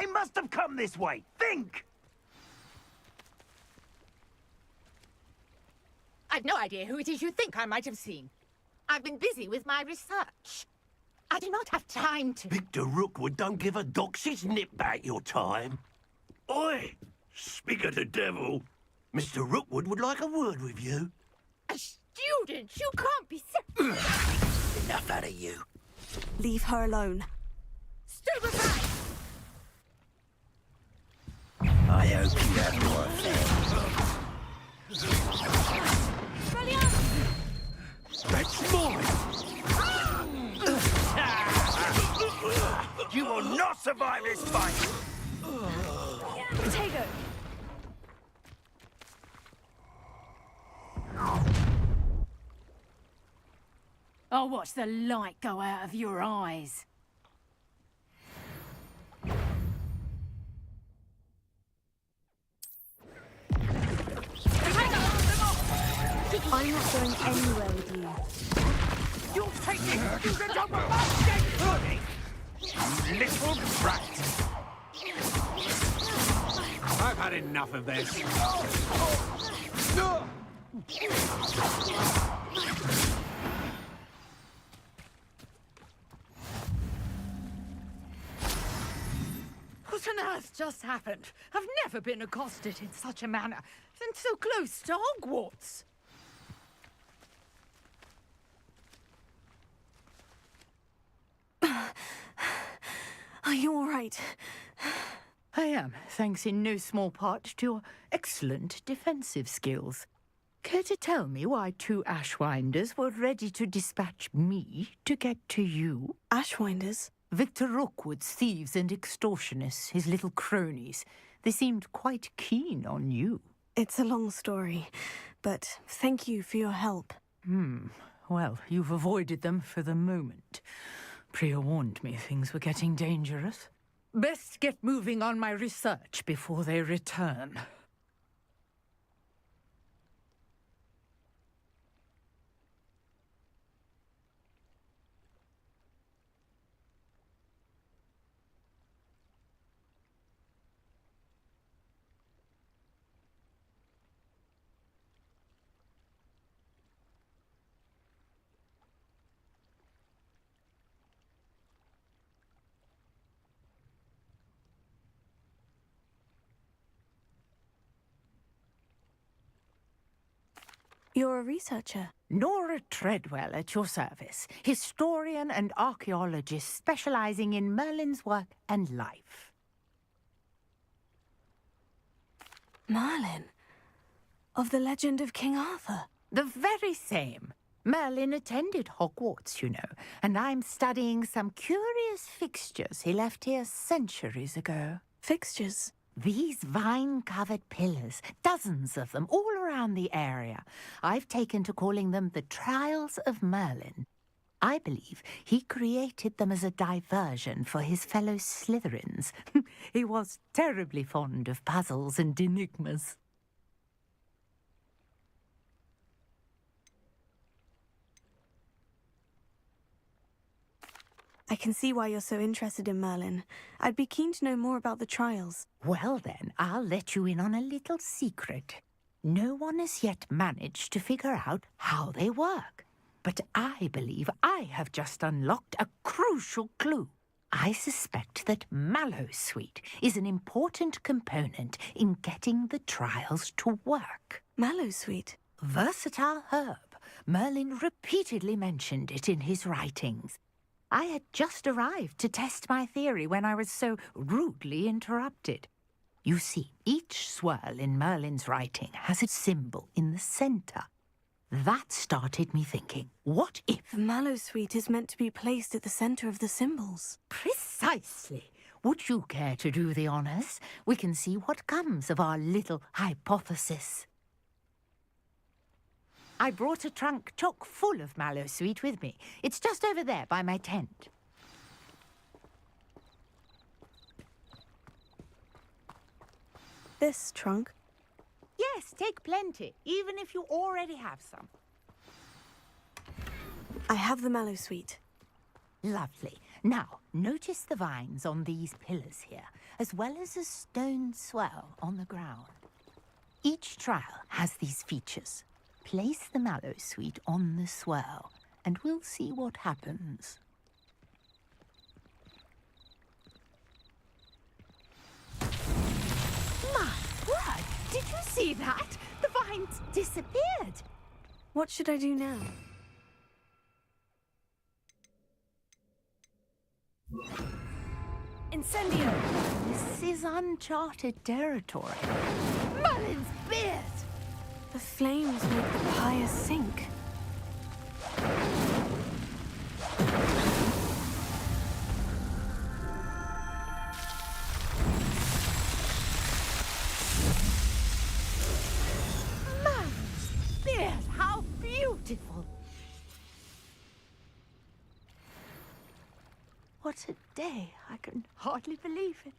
They must have come this way. Think! I've no idea who it is you think I might have seen. I've been busy with my research. I do not have time to... Victor Rookwood don't give a doxy's nip back your time. Oi! Speak of the devil. Mr. Rookwood would like a word with you. A student? You can't be Enough out of you. Leave her alone. Stand aside! I hope you have more That's mine! You will not survive this fight! Potato! I'll watch the light go out of your eyes. I'm not going anywhere with you. You'll take it! You can jump a dead pudding! You little brat! I've had enough of this. What on earth just happened? I've never been accosted in such a manner, and so close to Hogwarts. Are you all right? I am, thanks in no small part to your excellent defensive skills. Care to tell me why two Ashwinders were ready to dispatch me to get to you? Ashwinders? Victor Rookwood's thieves and extortionists, his little cronies. They seemed quite keen on you. It's a long story, but thank you for your help. Well, you've avoided them for the moment. Priya warned me things were getting dangerous. Best get moving on my research before they return. You're a researcher. Nora Treadwell at your service, historian and archaeologist specializing in Merlin's work and life. Merlin? Of the legend of King Arthur? The very same. Merlin attended Hogwarts, you know, and I'm studying some curious fixtures he left here centuries ago. Fixtures? These vine-covered pillars, dozens of them, all around the area. I've taken to calling them the Trials of Merlin. I believe he created them as a diversion for his fellow Slytherins. He was terribly fond of puzzles and enigmas. I can see why you're so interested in Merlin. I'd be keen to know more about the trials. Well then, I'll let you in on a little secret. No one has yet managed to figure out how they work. But I believe I have just unlocked a crucial clue. I suspect that Mallowsweet is an important component in getting the trials to work. Mallowsweet? Versatile herb. Merlin repeatedly mentioned it in his writings. I had just arrived to test my theory when I was so rudely interrupted. You see, each swirl in Merlin's writing has a symbol in the centre. That started me thinking, what if... The Mallowsweet is meant to be placed at the centre of the symbols. Precisely. Would you care to do the honours? We can see what comes of our little hypothesis. I brought a trunk chock full of Mallowsweet with me. It's just over there by my tent. This trunk? Yes, take plenty, even if you already have some. I have the Mallowsweet. Lovely. Now, notice the vines on these pillars here, as well as a stone swell on the ground. Each trial has these features. Place the mallow sweet on the swell, and we'll see what happens. My word! Did you see that? The vines disappeared. What should I do now? Incendio! This is uncharted territory. Merlin's beard! The flames make the pyre sink. Merlin's beard! How beautiful! What a day. I can hardly believe it.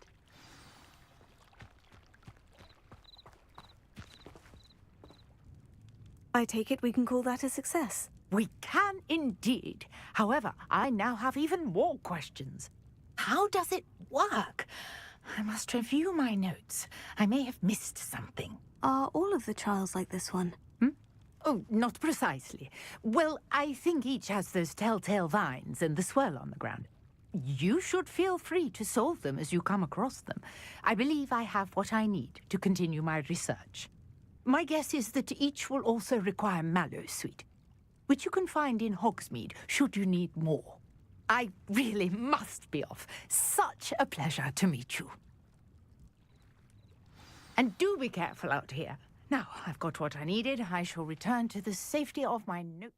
I take it we can call that a success. We can indeed. However, I now have even more questions. How does it work? I must review my notes. I may have missed something. Are all of the trials like this one? Oh, not precisely. Well, I think each has those telltale vines and the swirl on the ground. You should feel free to solve them as you come across them. I believe I have what I need to continue my research. My guess is that each will also require mallow sweet, which you can find in Hogsmeade should you need more. I really must be off. Such a pleasure to meet you. And do be careful out here. Now, I've got what I needed. I shall return to the safety of my notes.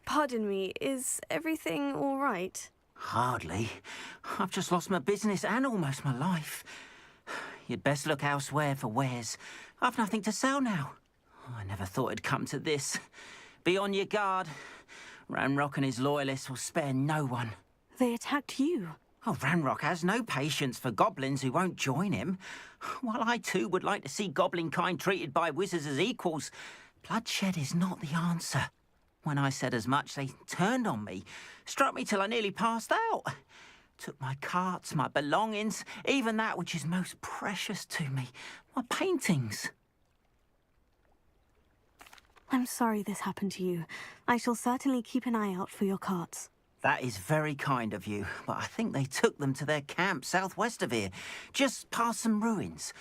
Pardon me, is everything all right? Hardly. I've just lost my business and almost my life. You'd best look elsewhere for wares. I've nothing to sell now. I never thought it'd come to this. Be on your guard. Ranrock and his loyalists will spare no one. They attacked you. Oh, Ranrock has no patience for goblins who won't join him. While I too would like to see goblin kind treated by wizards as equals, bloodshed is not the answer. When I said as much, they turned on me, struck me till I nearly passed out. Took my carts, my belongings, even that which is most precious to me, my paintings. I'm sorry this happened to you. I shall certainly keep an eye out for your carts. That is very kind of you, but I think they took them to their camp southwest of here, just past some ruins.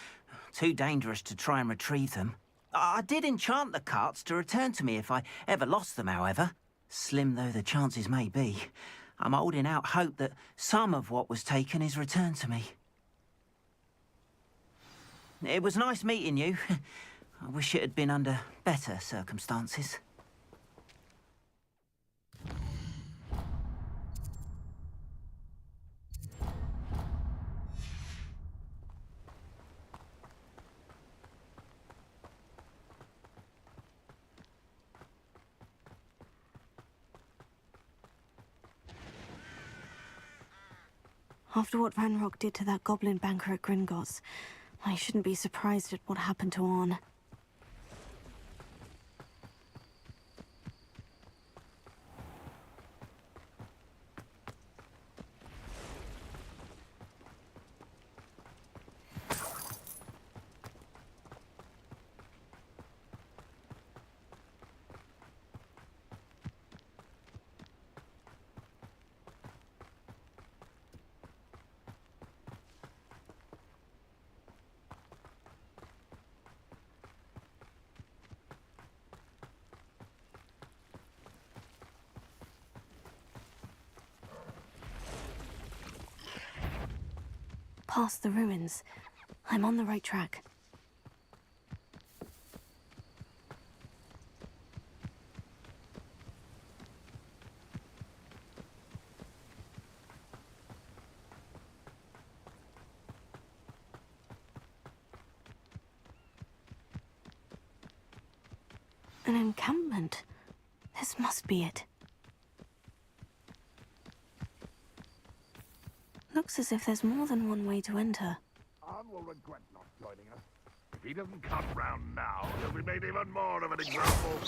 Too dangerous to try and retrieve them. I did enchant the carts to return to me if I ever lost them, however. Slim though the chances may be, I'm holding out hope that some of what was taken is returned to me. It was nice meeting you. I wish it had been under better circumstances. After what Ranrock did to that goblin banker at Gringotts, I shouldn't be surprised at what happened to Orn. Past the ruins. I'm on the right track. An encampment. This must be it. Looks as if there's more than one way to enter. Anne will regret not joining us. If he doesn't come round now, he'll be made even more of an example.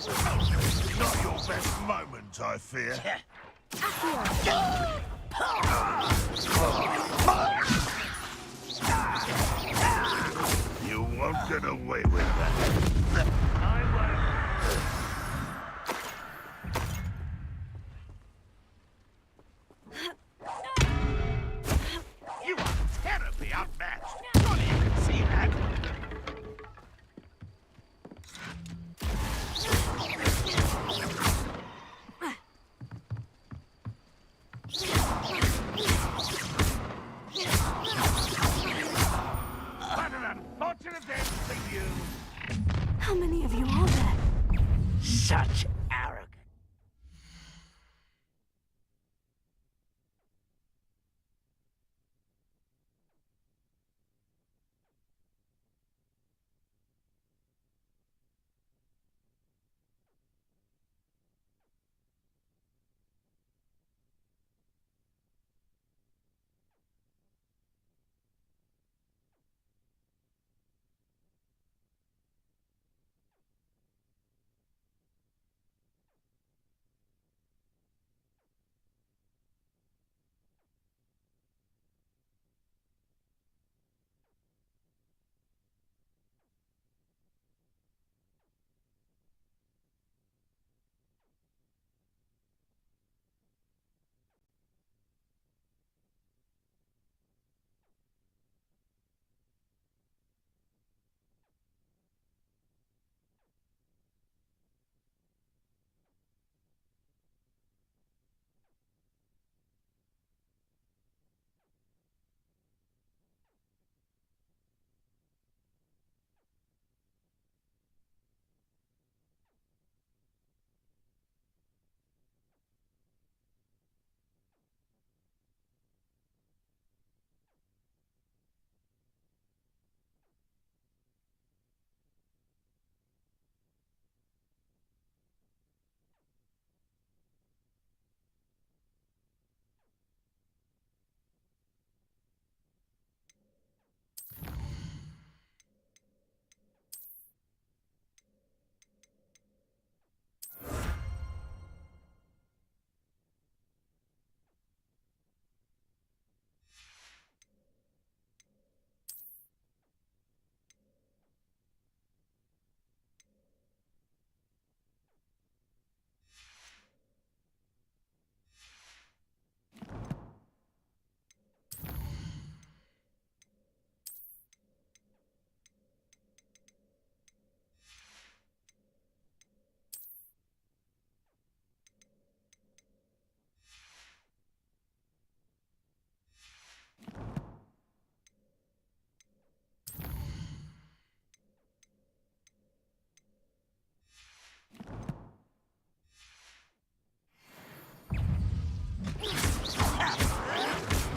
Not your best moment, I fear. You won't get away with that. I won't. You are terribly outmatched. Surely you can see that. What an unfortunate day for you. How many of you are there? Such arrogance.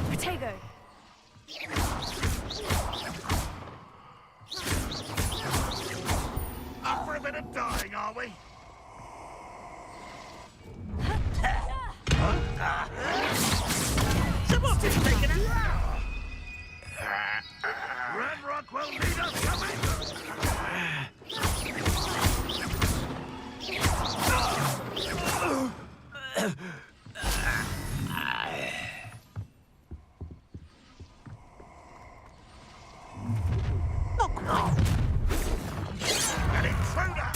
Protego! Up for a bit of dying, are we? Someone's just taken it out. Ranrock will need us coming! An intruder!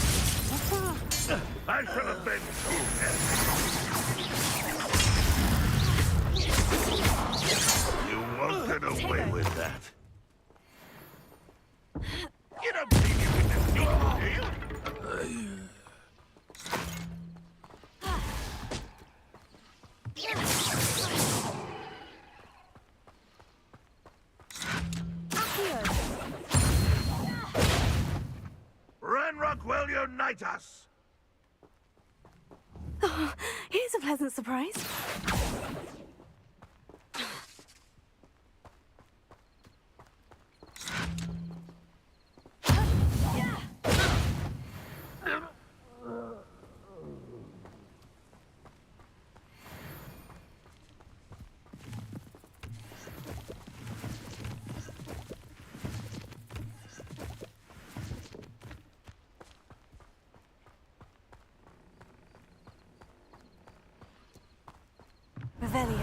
I shall avenge you. You won't get away with that. You don't think you can defeat me, do you? Ranrock will unite us! Oh, here's a pleasant surprise. Revelio.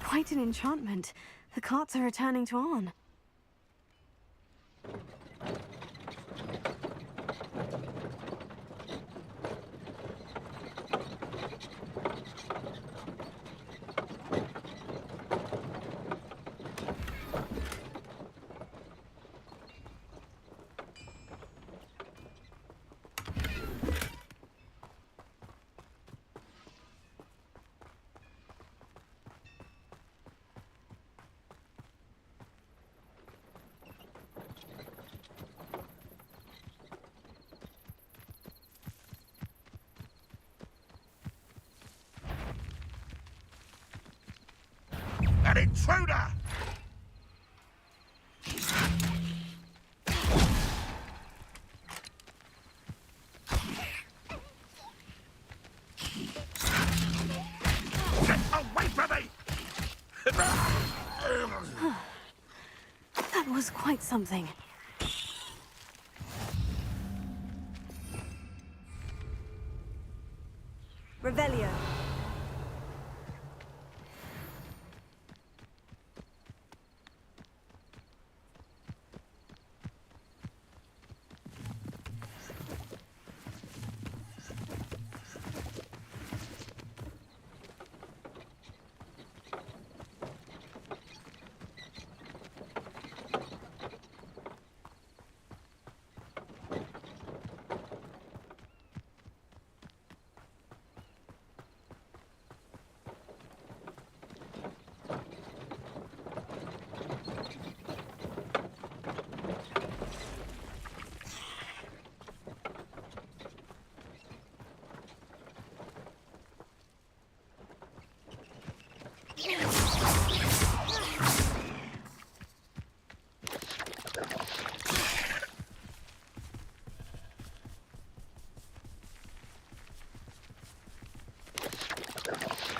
Quite an enchantment. The carts are returning to Arn. An intruder! Get away from me! That was quite something. Revelio.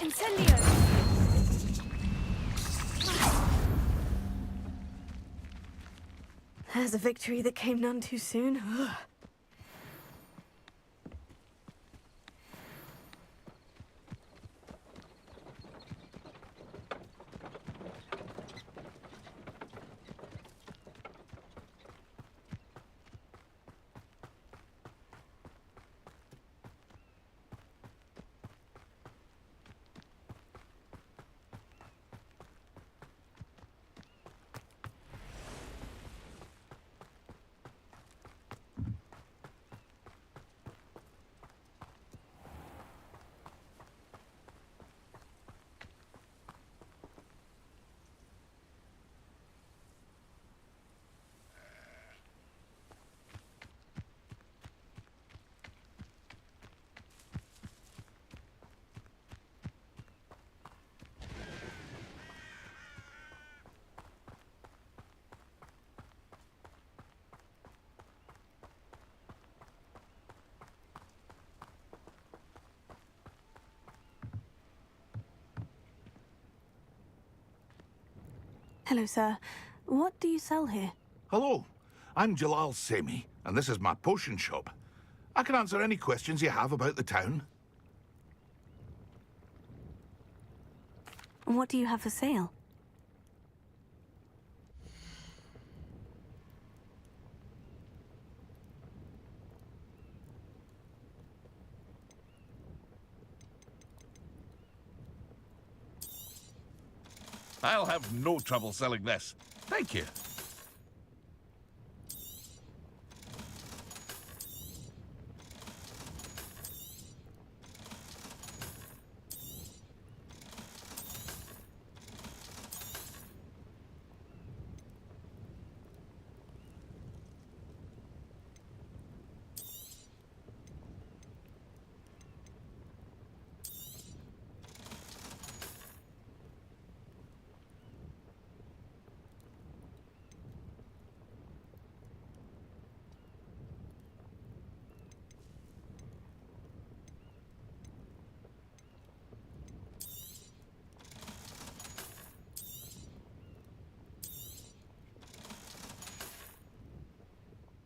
Incendio! There's a victory that came none too soon. Ugh. Hello, sir. What do you sell here? Hello, I'm Jalal Semi, and this is my potion shop. I can answer any questions you have about the town. And what do you have for sale? I'll have no trouble selling this. Thank you.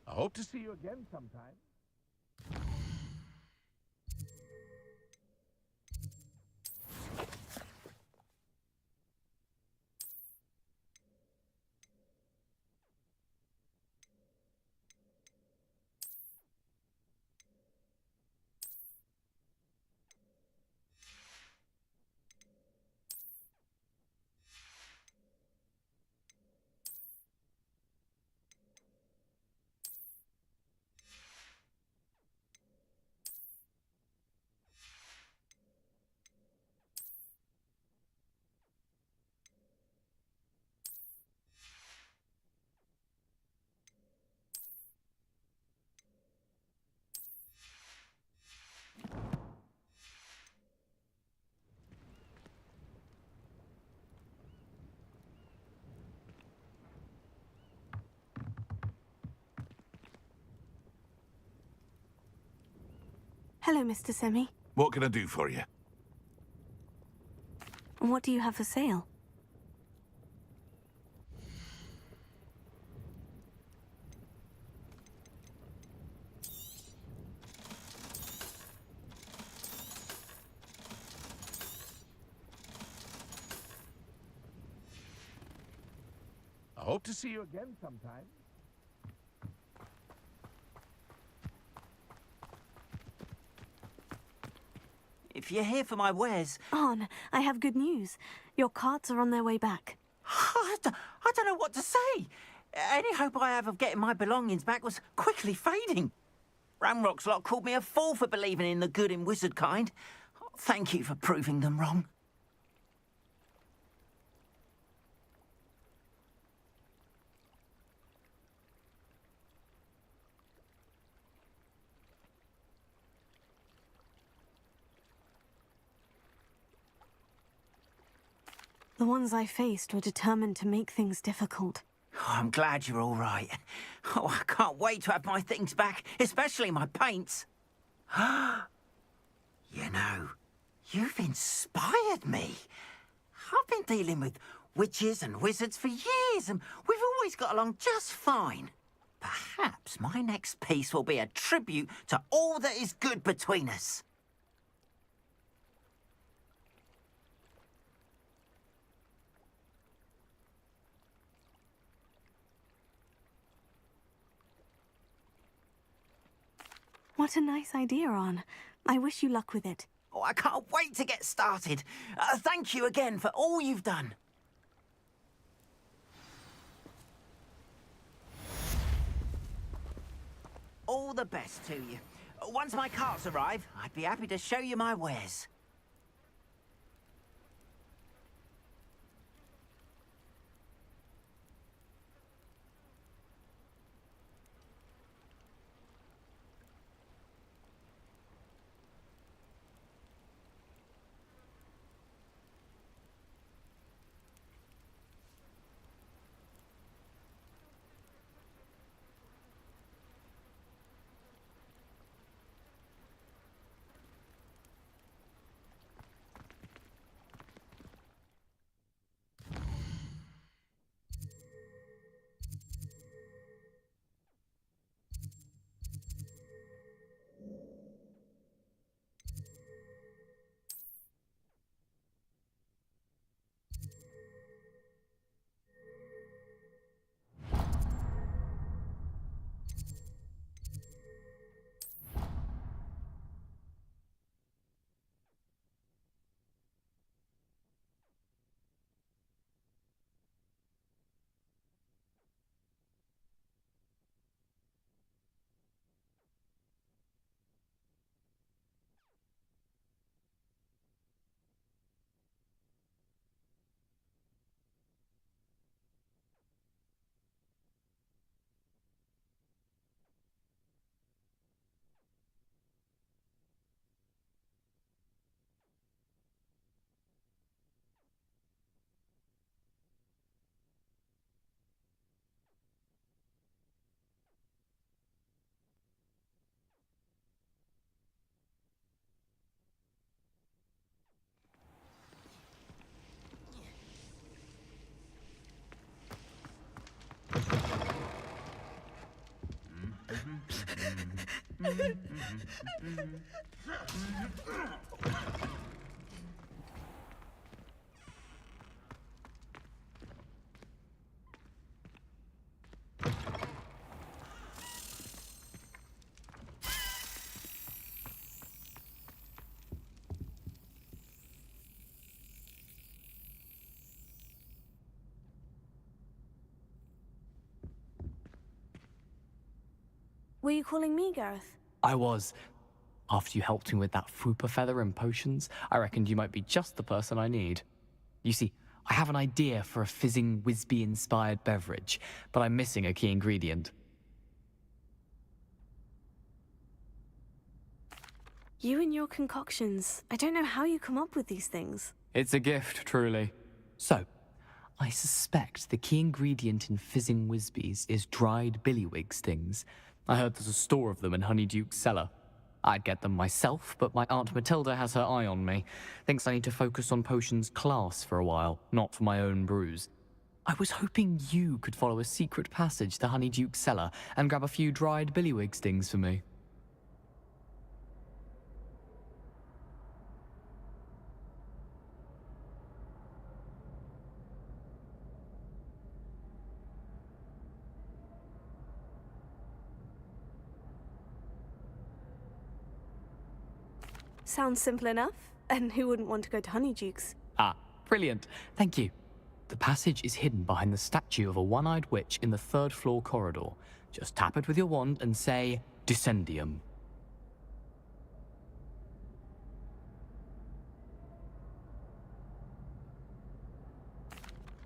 I hope to see you again sometime. Hello, Mr. Semi. What can I do for you? And what do you have for sale? I hope to see you again sometime. If you're here for my wares, Arn, I have good news. Your carts are on their way back. I don't know what to say. Any hope I have of getting my belongings back was quickly fading. Ramrock's lot called me a fool for believing in the good in wizard kind. Thank you for proving them wrong. The ones I faced were determined to make things difficult. Oh, I'm glad you're all right. Oh, I can't wait to have my things back, especially my paints. You know, you've inspired me. I've been dealing with witches and wizards for years, and we've always got along just fine. Perhaps my next piece will be a tribute to all that is good between us. What a nice idea, Arn. I wish you luck with it. Oh, I can't wait to get started. Thank you again for all you've done. All the best to you. Once my carts arrive, I'd be happy to show you my wares. Were you calling me, Gareth? I was. After you helped me with that Fupa feather and potions, I reckoned you might be just the person I need. You see, I have an idea for a fizzing Whizbee-inspired beverage, but I'm missing a key ingredient. You and your concoctions. I don't know how you come up with these things. It's a gift, truly. So, I suspect the key ingredient in fizzing Whizbees is dried billywig stings. I heard there's a store of them in Honeyduke's cellar. I'd get them myself, but my Aunt Matilda has her eye on me. Thinks I need to focus on potions class for a while, not for my own brews. I was hoping you could follow a secret passage to Honeyduke's cellar and grab a few dried billywig stings for me. Sounds simple enough. And who wouldn't want to go to Honeyduke's? Ah, brilliant. Thank you. The passage is hidden behind the statue of a one-eyed witch in the third-floor corridor. Just tap it with your wand and say, Descendium.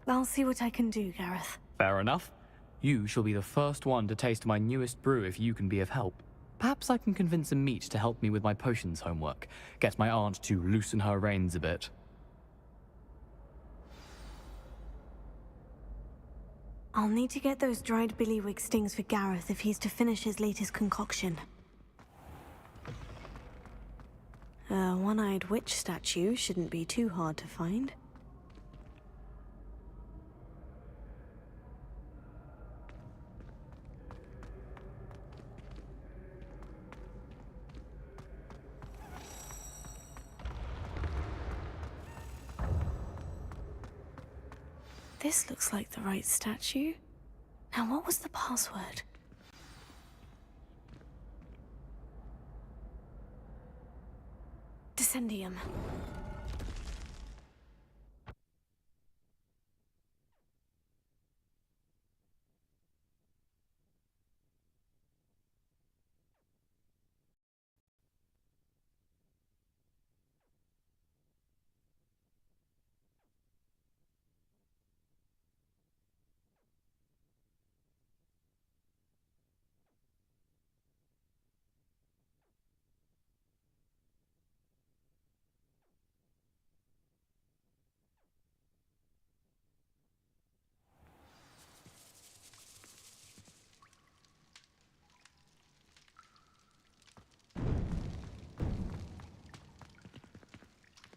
I'll see what I can do, Gareth. Fair enough. You shall be the first one to taste my newest brew if you can be of help. Perhaps I can convince a meat to help me with my potions homework. Get my aunt to loosen her reins a bit. I'll need to get those dried billywig stings for Gareth if he's to finish his latest concoction. A one-eyed witch statue shouldn't be too hard to find. This looks like the right statue. Now, what was the password? Descendium.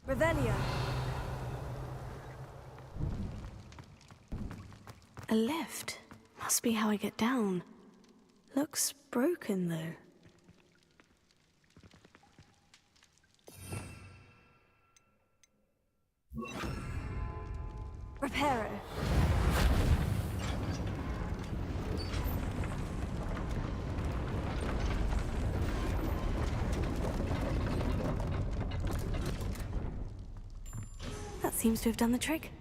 Revelio. A lift. Must be how I get down. Looks broken, though. Reparo. That seems to have done the trick.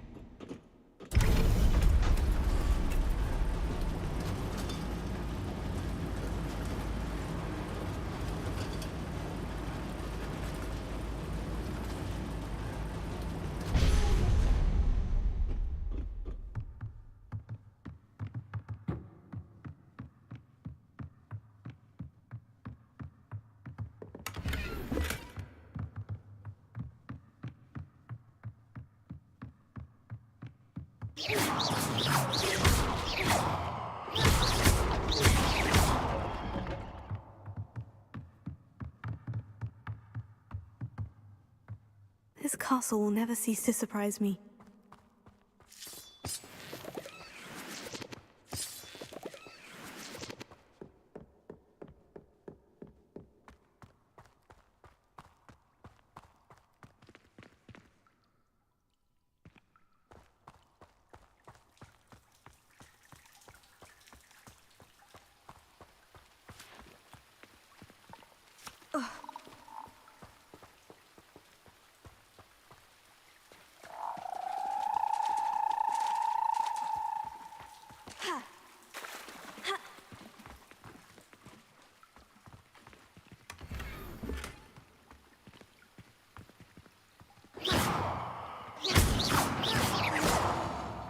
This castle will never cease to surprise me.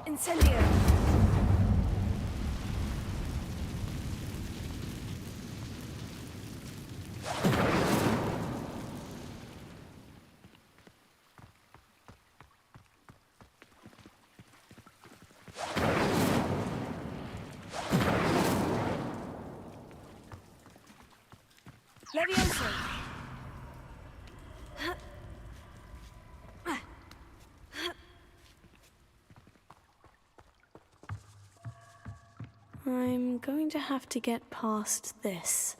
Incendio! Levioso! I'm going to have to get past this.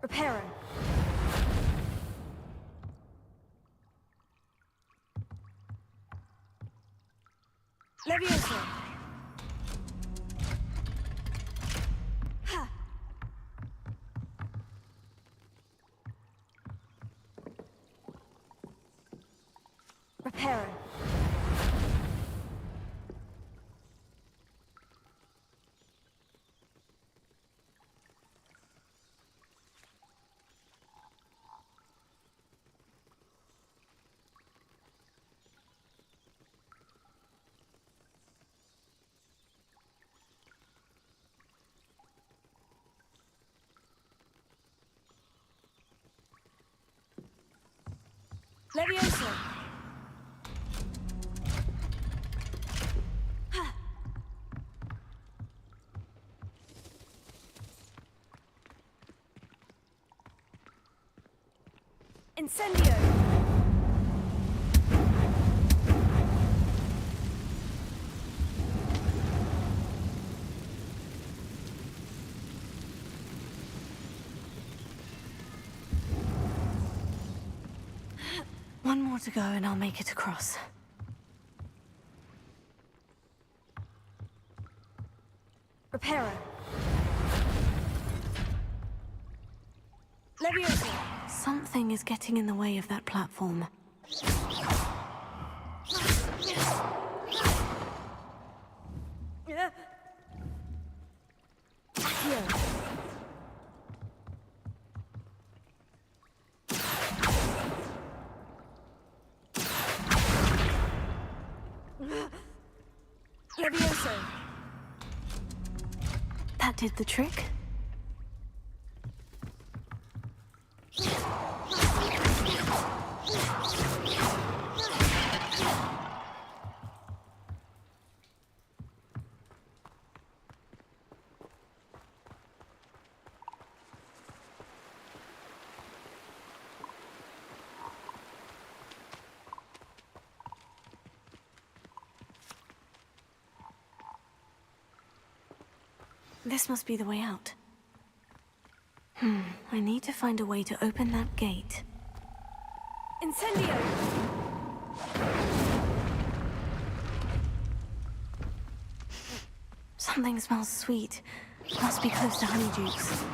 Reparo. Levioso. Ha. Reparo. Levioso. Ha. Incendio. One more to go and I'll make it across. Reparo. Levioso. Something is getting in the way of that platform. Here. Levioso. That did the trick. This must be the way out. I need to find a way to open that gate. Incendio! Something smells sweet. Must be close to Honeydukes.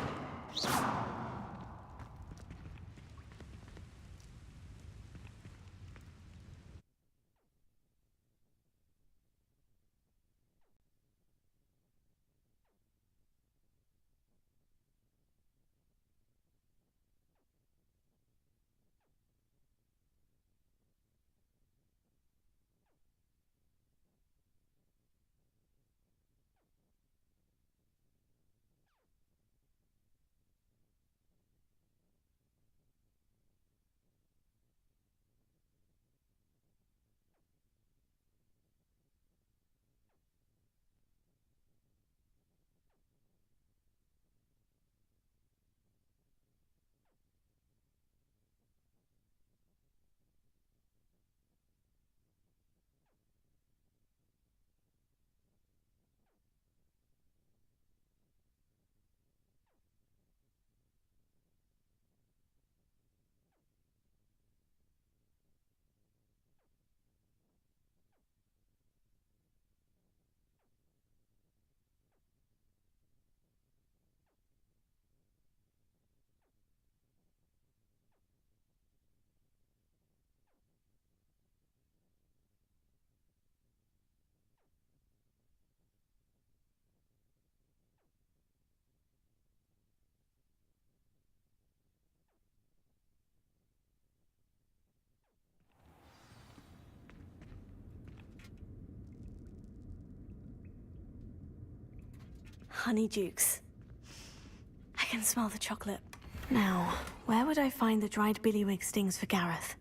honeydukes. I can smell the chocolate. Now, where would I find the dried billywig stings for Gareth?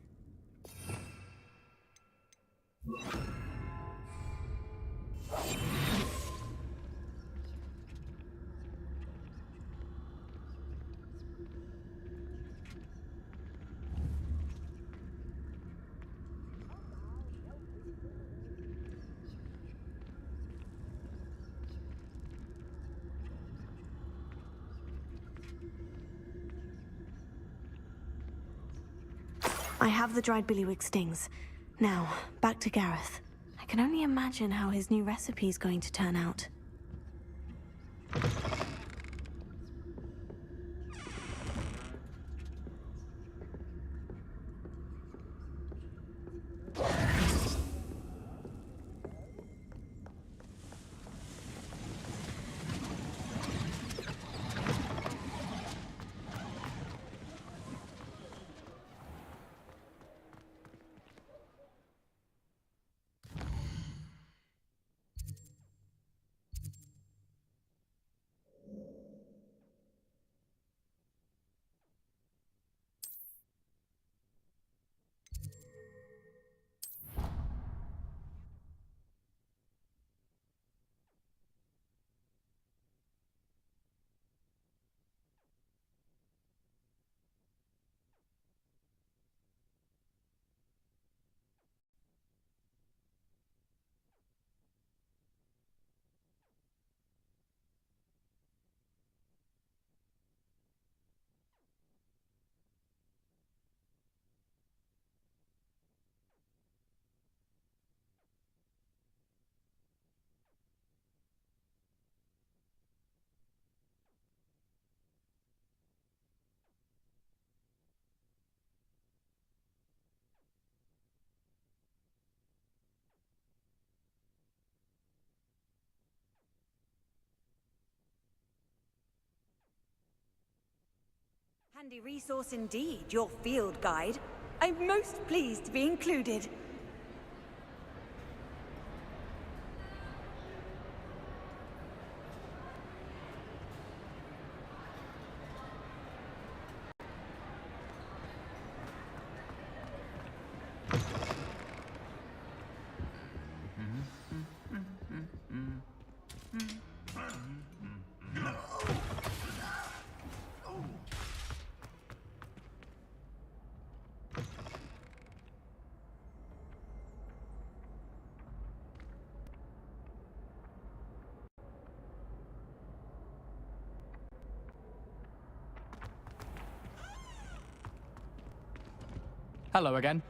I have the dried billywig stings. Now, back to Gareth. I can only imagine how his new recipe is going to turn out. Handy resource indeed, your field guide. I'm most pleased to be included. Hello again.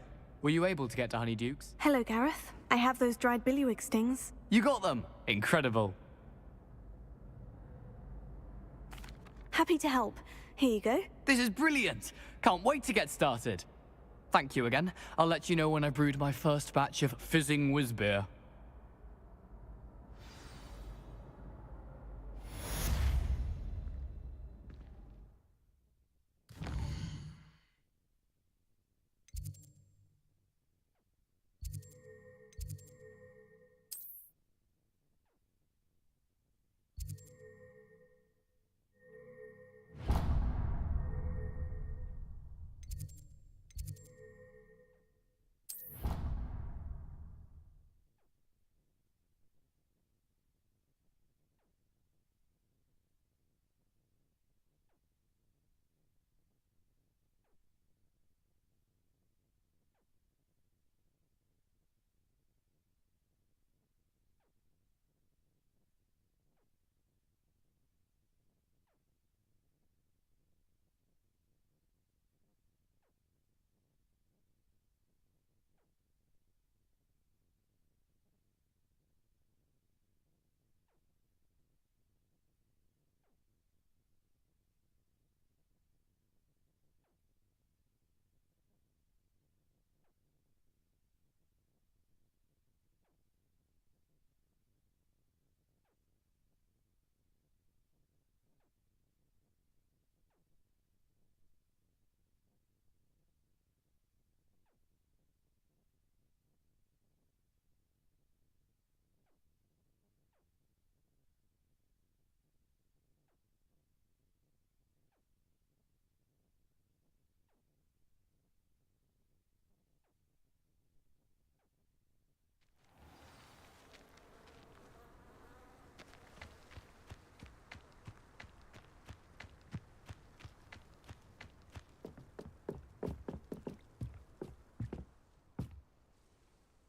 Were you able to get to Honeydukes? Hello, Gareth. I have those dried billywig stings. You got them! Incredible. Happy to help. Here you go. This is brilliant! Can't wait to get started. Thank you again. I'll let you know when I brewed my first batch of fizzing whizbeer.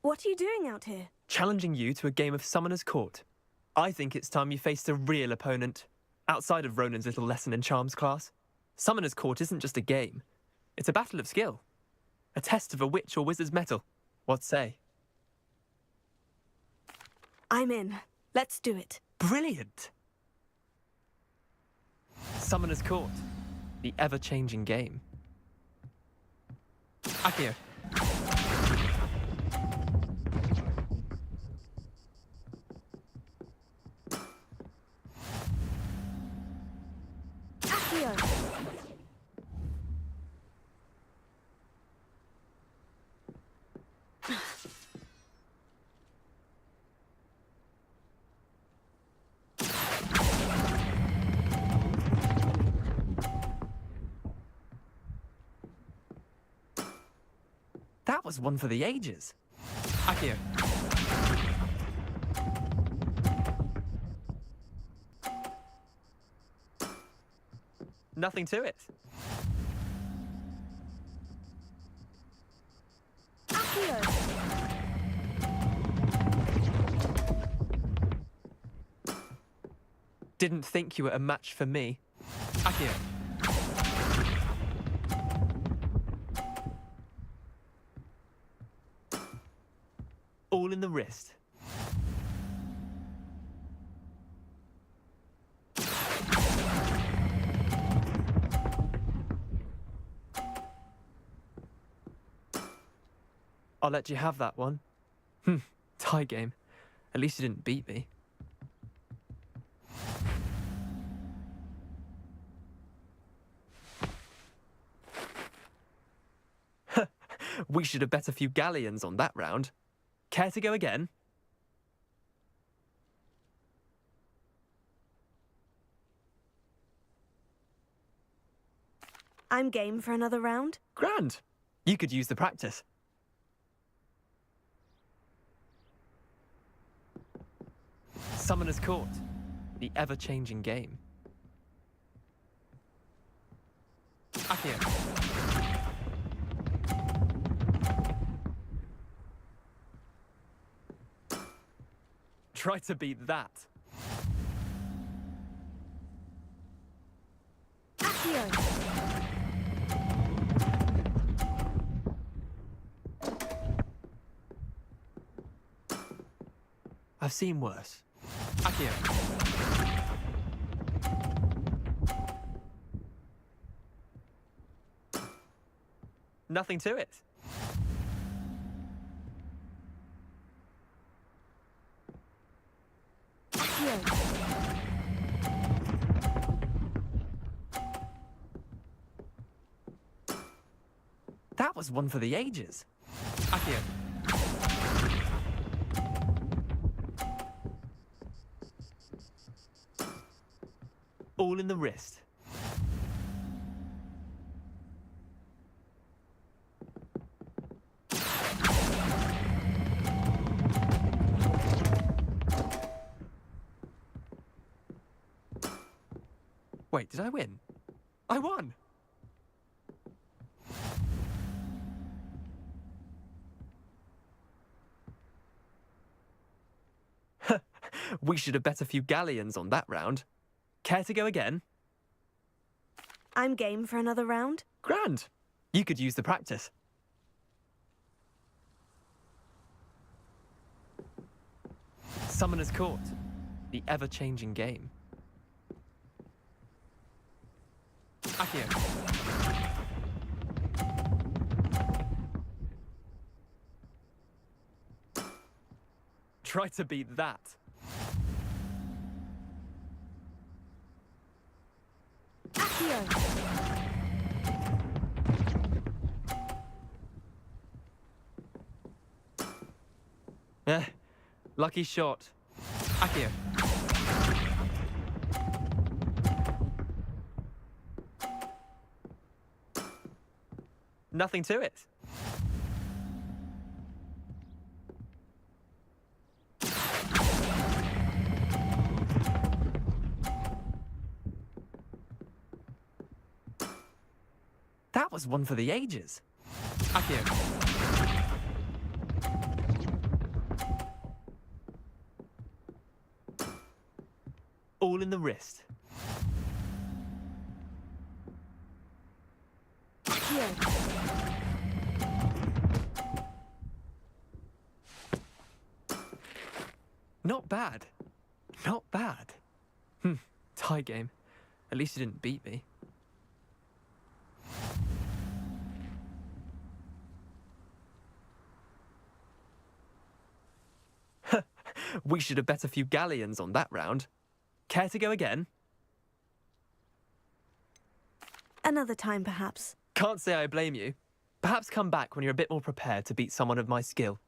What are you doing out here? Challenging you to a game of Summoner's Court. I think it's time you faced a real opponent, outside of Ronan's little lesson in charms class. Summoner's Court isn't just a game. It's a battle of skill. A test of a witch or wizard's mettle. What say? I'm in. Let's do it. Brilliant! Summoner's Court. The ever-changing game. Akio. Accio. That was one for the ages. Akio. Nothing to it. Accio. Didn't think you were a match for me. Akio. All in the wrist. I'll let you have that one. Tie game. At least you didn't beat me. We should have bet a few galleons on that round. Care to go again? I'm game for another round. Grand. You could use the practice. Summoner's Court. The ever-changing game. Akio. Try to beat that. Accio. I've seen worse. Akio. Nothing to it. That was one for the ages. Akio. All in the wrist. Wait, did I win? I won! We should have bet a few galleons on that round. Care to go again? I'm game for another round. Grand. You could use the practice. Summoner's Court. The ever-changing game. Akio. Try to beat that. Accio. Lucky shot. Akio. Nothing to it. That was one for the ages. Akio. all in the wrist. Here. Not bad. Not bad. Tie game. At least you didn't beat me. We should have bet a few galleons on that round. Care to go again? Another time, perhaps. Can't say I blame you. Perhaps come back when you're a bit more prepared to beat someone of my skill.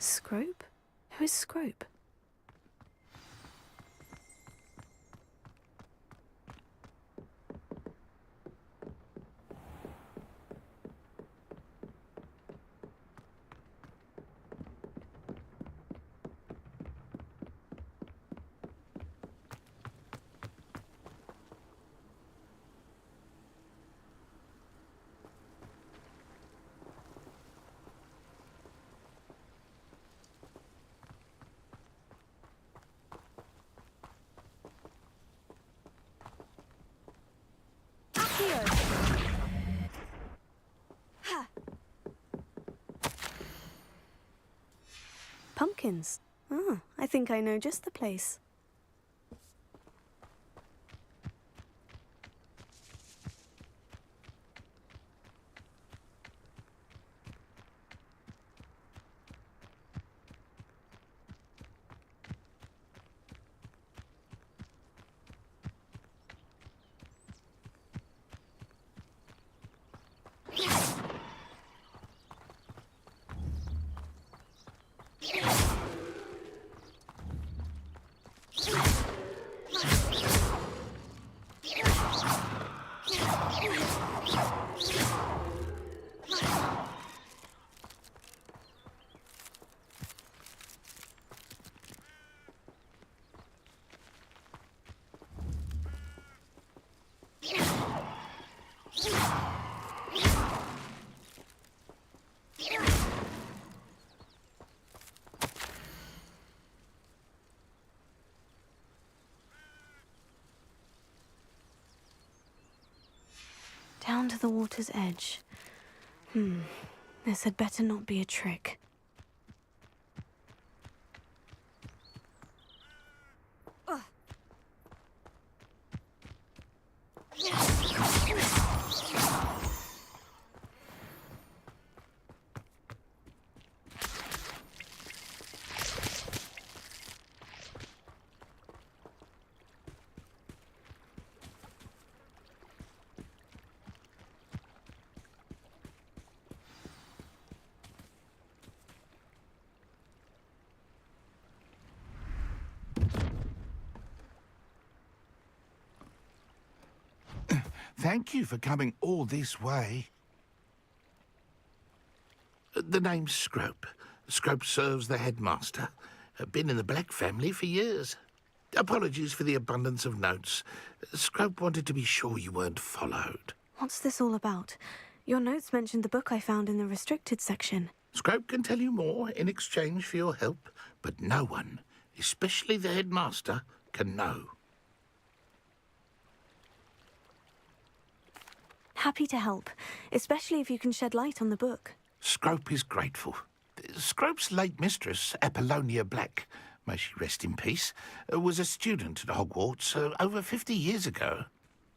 Scrope? Who is Scrope? Pumpkins. Ah, I think I know just the place. Down to the water's edge. This had better not be a trick. Thank you for coming all this way. The name's Scrope. Scrope serves the headmaster. Been in the Black family for years. Apologies for the abundance of notes. Scrope wanted to be sure you weren't followed. What's this all about? Your notes mentioned the book I found in the restricted section. Scrope can tell you more in exchange for your help, but no one, especially the headmaster, can know. Happy to help, especially if you can shed light on the book. Scrope is grateful. Scrope's late mistress, Apollonia Black, may she rest in peace, was a student at Hogwarts over 50 years ago.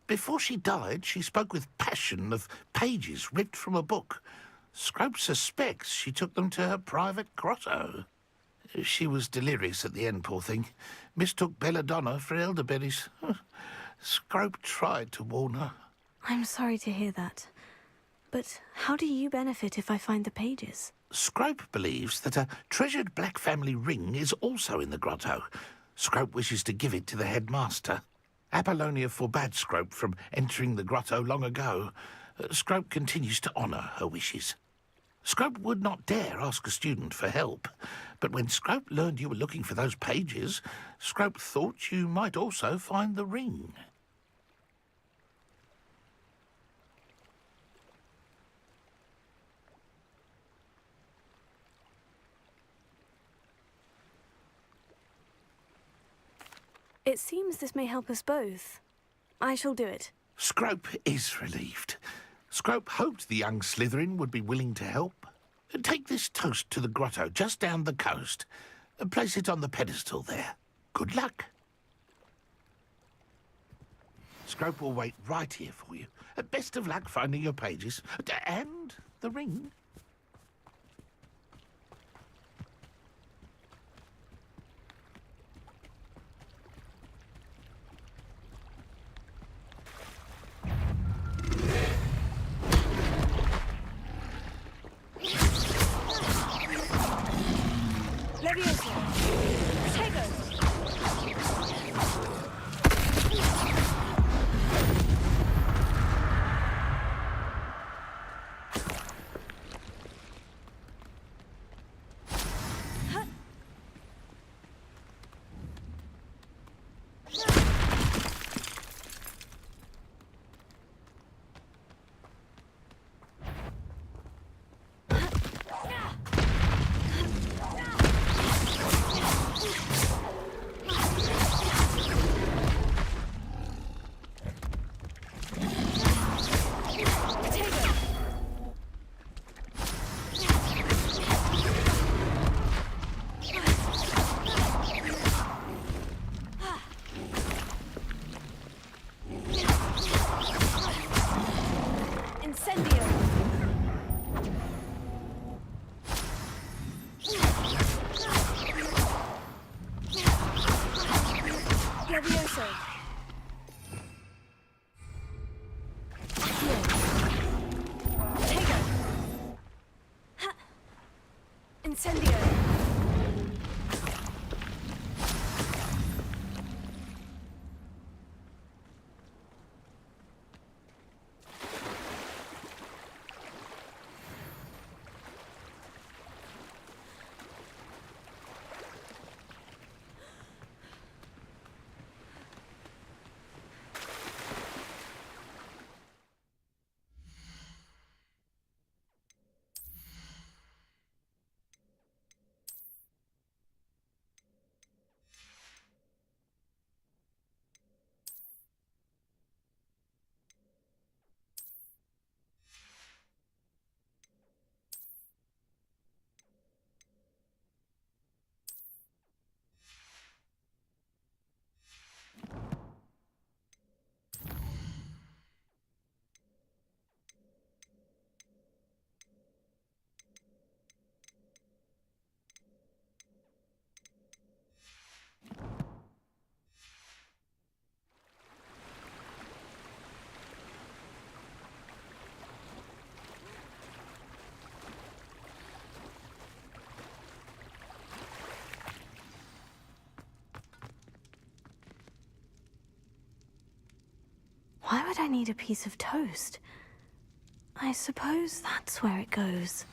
Before she died, she spoke with passion of pages ripped from a book. Scrope suspects she took them to her private grotto. She was delirious at the end, poor thing. Mistook belladonna for elderberries. Scrope tried to warn her. I'm sorry to hear that. But how do you benefit if I find the pages? Scrope believes that a treasured Black family ring is also in the grotto. Scrope wishes to give it to the headmaster. Apollonia forbade Scrope from entering the grotto long ago. Scrope continues to honour her wishes. Scrope would not dare ask a student for help, but when Scrope learned you were looking for those pages, Scrope thought you might also find the ring. It seems this may help us both. I shall do it. Scrope is relieved. Scrope hoped the young Slytherin would be willing to help. Take this toast to the grotto just down the coast. Place it on the pedestal there. Good luck. Scrope will wait right here for you. Best of luck finding your pages. And the ring. so. Tego! Ha! Incendio! Why would I need a piece of toast? I suppose that's where it goes.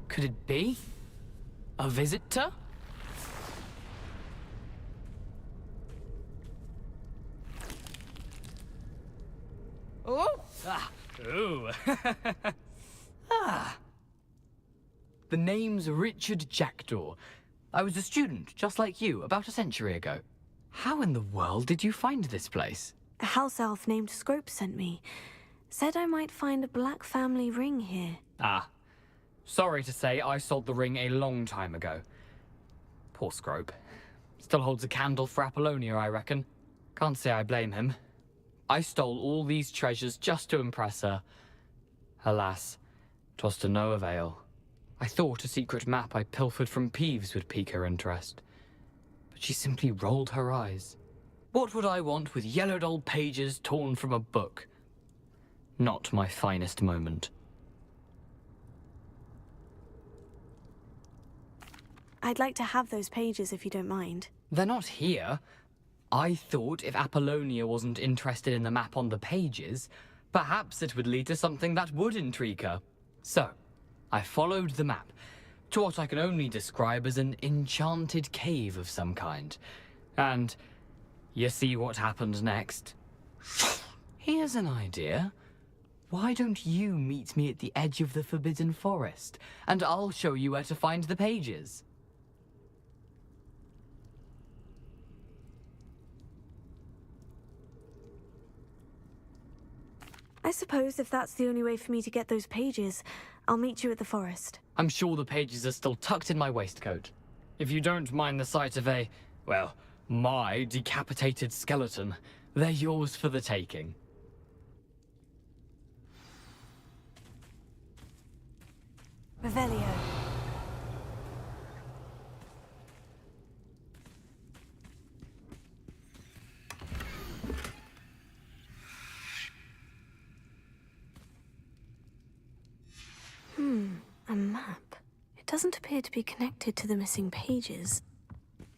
Could it be? A visitor? Oh! Ah! Ooh! Ah! The name's Richard Jackdaw. I was a student, just like you, about a century ago. How in the world did you find this place? A house elf named Scrope sent me. Said I might find a black family ring here. Ah. Sorry to say, I sold the ring a long time ago. Poor Scrope. Still holds a candle for Apollonia, I reckon. Can't say I blame him. I stole all these treasures just to impress her. Alas, 'twas to no avail. I thought a secret map I pilfered from Peeves would pique her interest. But she simply rolled her eyes. What would I want with yellowed old pages torn from a book? Not my finest moment. I'd like to have those pages if you don't mind. They're not here. I thought if Apollonia wasn't interested in the map on the pages, perhaps it would lead to something that would intrigue her. So, I followed the map to what I can only describe as an enchanted cave of some kind. And you see what happened next? Here's an idea. Why don't you meet me at the edge of the Forbidden Forest, and I'll show you where to find the pages. I suppose if that's the only way for me to get those pages, I'll meet you at the forest. I'm sure the pages are still tucked in my waistcoat. If you don't mind the sight of well, my decapitated skeleton, they're yours for the taking. Revelio. A map. It doesn't appear to be connected to the missing pages.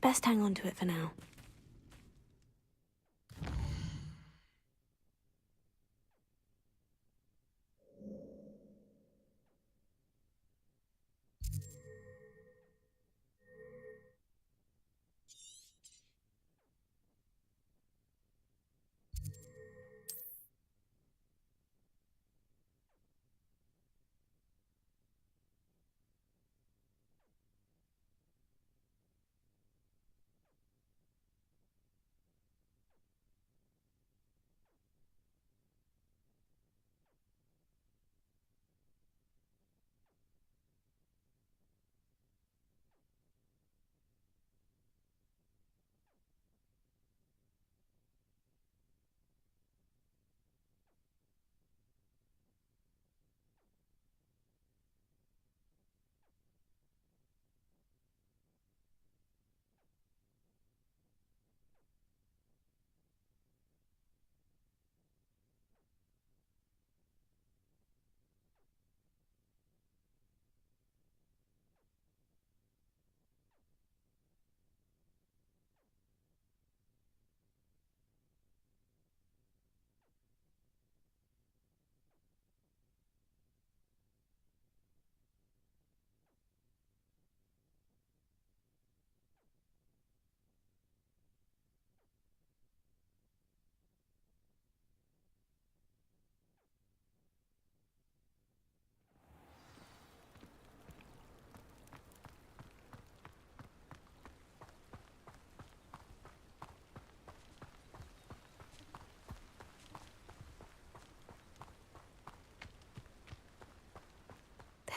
Best hang on to it for now.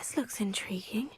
This looks intriguing.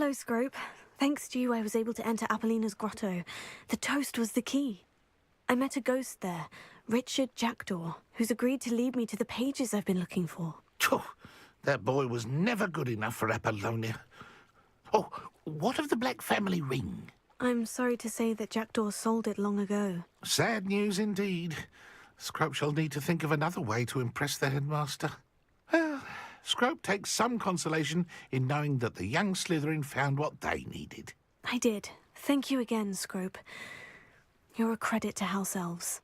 Hello, Scrope. Thanks to you, I was able to enter Apollina's grotto. The toast was the key. I met a ghost there, Richard Jackdaw, who's agreed to lead me to the pages I've been looking for. Phew, that boy was never good enough for Apollonia. Oh, what of the Black family ring? I'm sorry to say that Jackdaw sold it long ago. Sad news indeed. Scrope shall need to think of another way to impress the headmaster. Well, Scrope takes some consolation in knowing that the young Slytherin found what they needed. I did. Thank you again, Scrope. You're a credit to House Elves.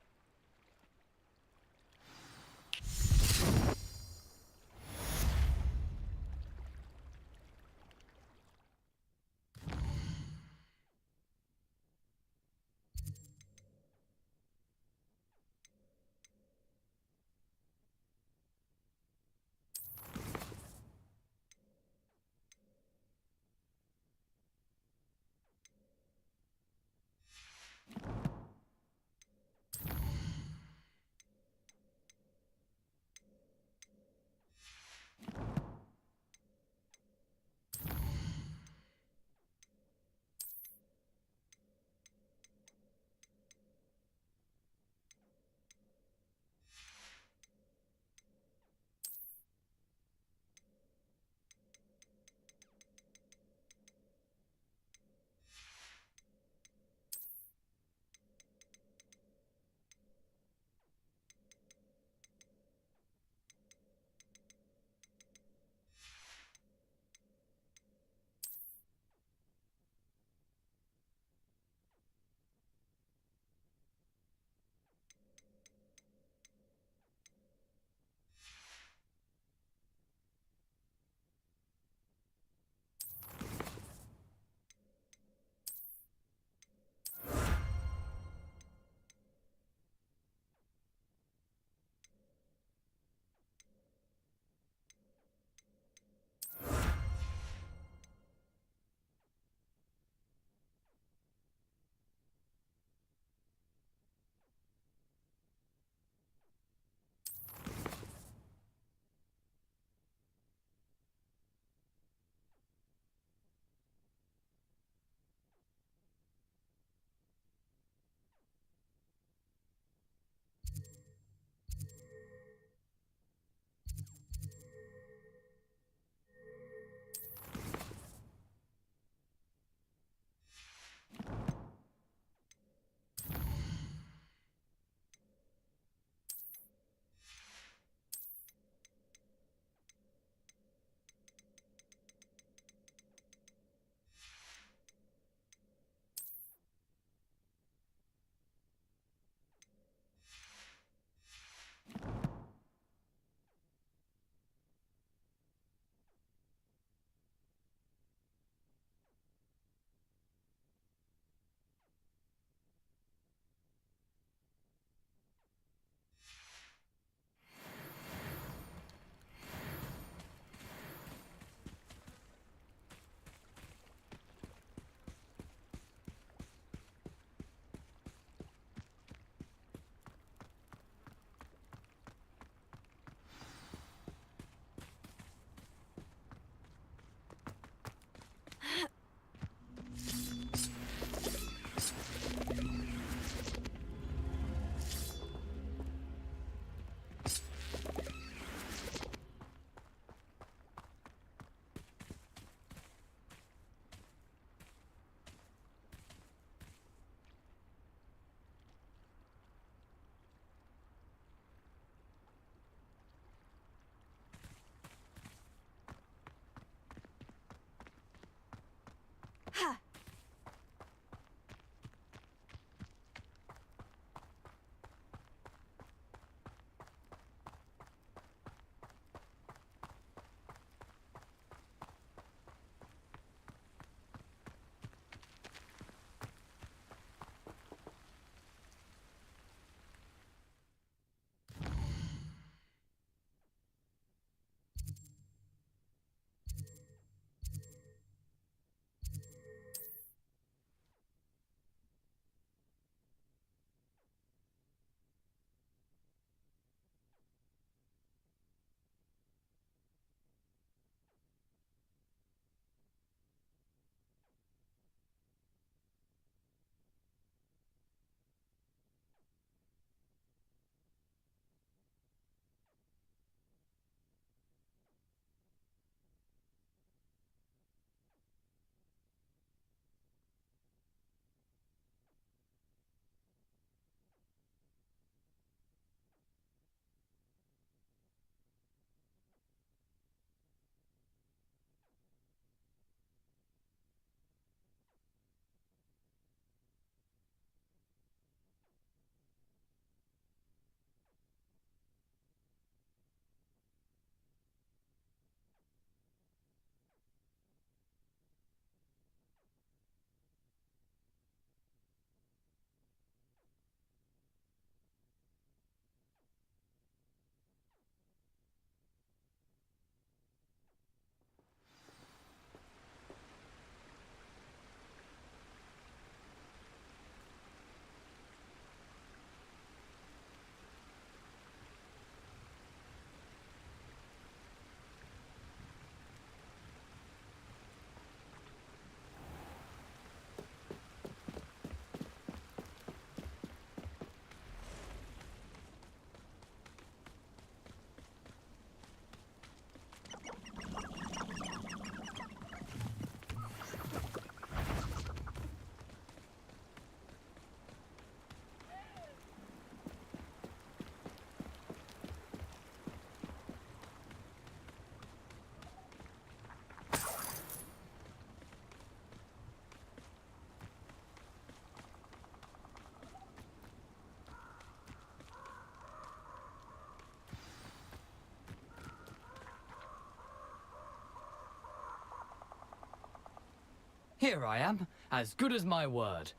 Here I am, as good as my word.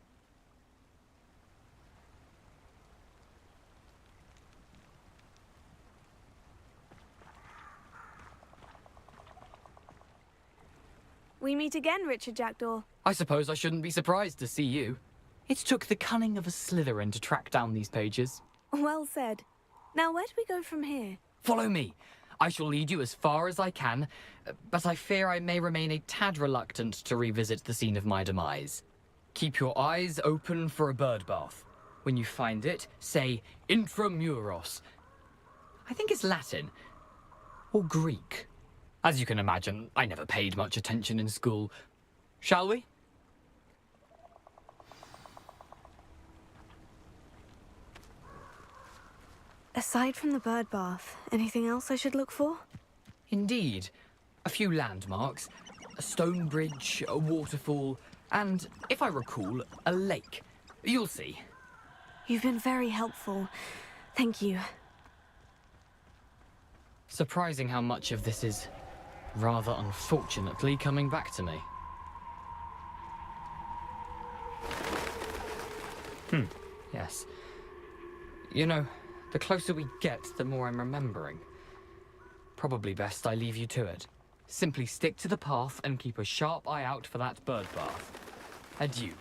We meet again, Richard Jackdaw. I suppose I shouldn't be surprised to see you. It took the cunning of a Slytherin to track down these pages. Well said. Now, where do we go from here? Follow me. I shall lead you as far as I can, but I fear I may remain a tad reluctant to revisit the scene of my demise. Keep your eyes open for a bird bath. When you find it, say intramuros. I think it's Latin. Or Greek. As you can imagine, I never paid much attention in school. Shall we? Aside from the bird bath, anything else I should look for? Indeed. A few landmarks. A stone bridge, a waterfall, and, if I recall, a lake. You'll see. You've been very helpful. Thank you. Surprising how much of this is, rather unfortunately, coming back to me. Yes. You know, the closer we get, the more I'm remembering. Probably best I leave you to it. Simply stick to the path and keep a sharp eye out for that bird bath. Adieu.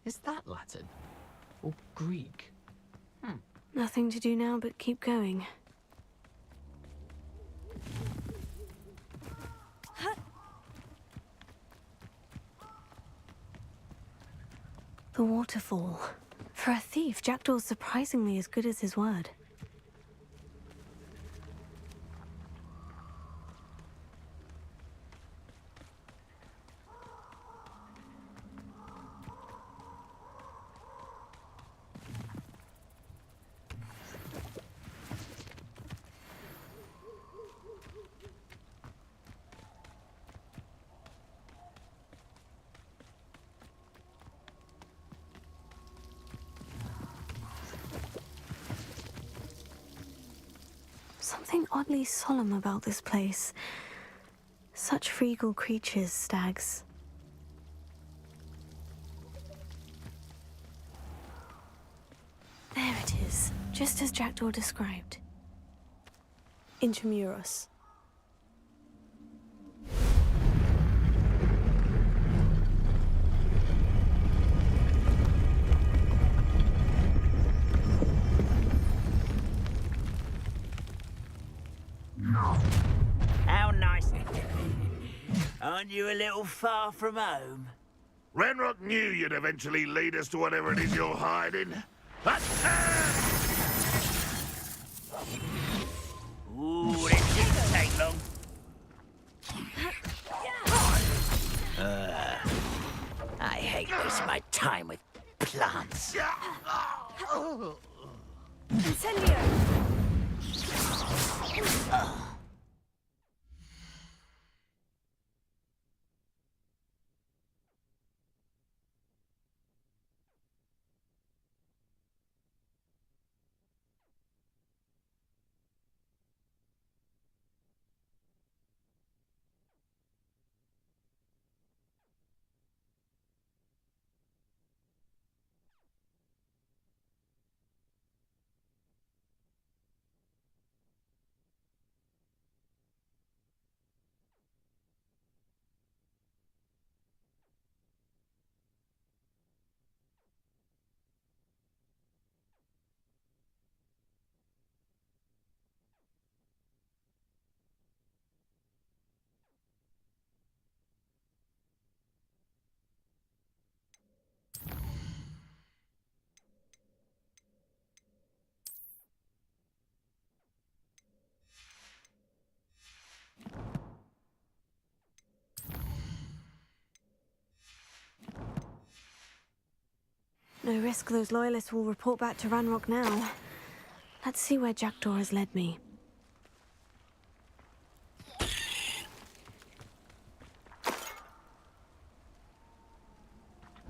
Is that Latin? Or Greek? Nothing to do now but keep going. The waterfall. For a thief, Jackdaw's surprisingly as good as his word. Something oddly solemn about this place. Such regal creatures, stags. There it is, just as Jackdaw described. Intramuros. How nice. Aren't you a little far from home? Ranrock knew you'd eventually lead us to whatever it is you're hiding. Ooh, this shouldn't take long. I hate wasting my time with plants. Incendio! No risk those loyalists will report back to Ranrock now. Let's see where Jackdaw has led me.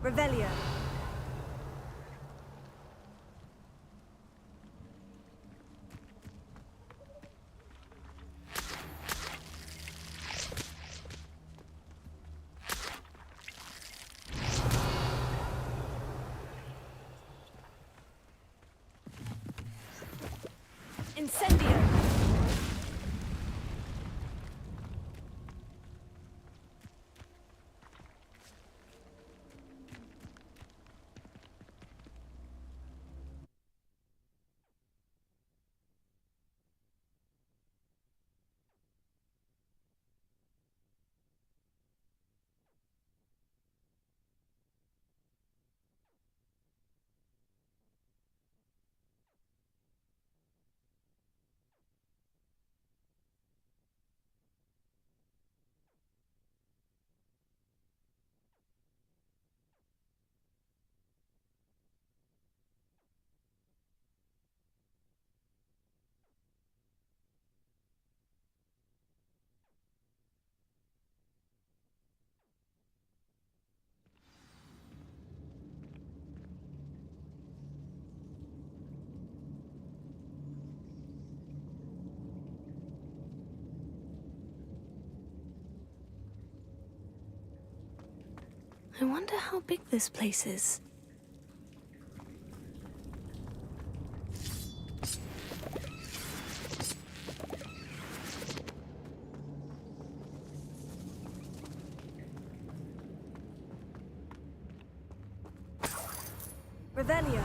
Revelio. Incendio! I wonder how big this place is. Revelio.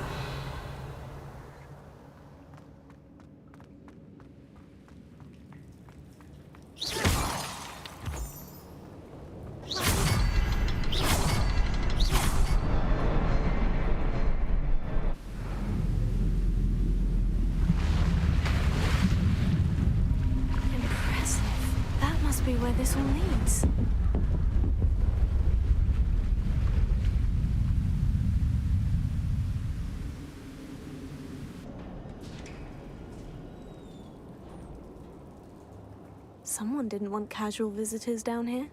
Impressive. That must be where this all leads. Someone didn't want casual visitors down here.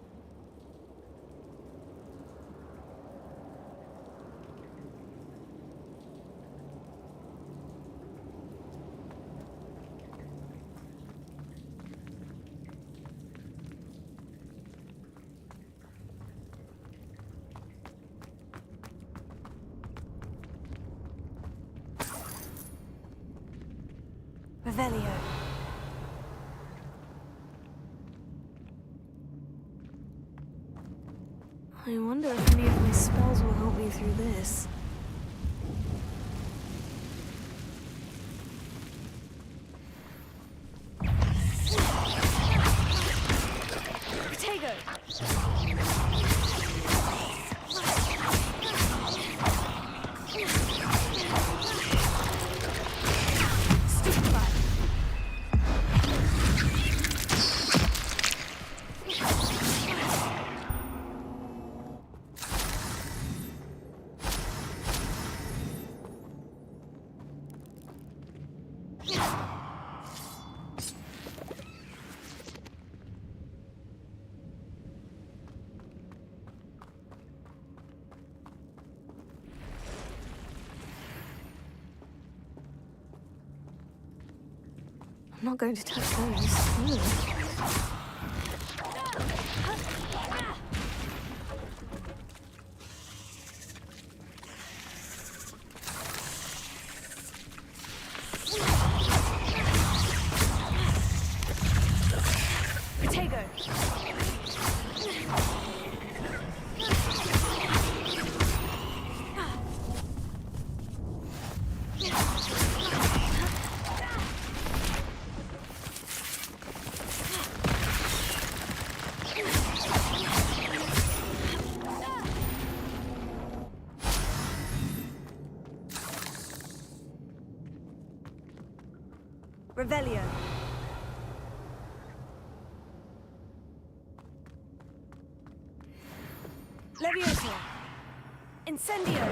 Revelio. I wonder if any of my spells will help me through this. Potato! Stupefy! I'm not going to touch those. Ugh. Potato. Revelio. Leviosa. Incendio.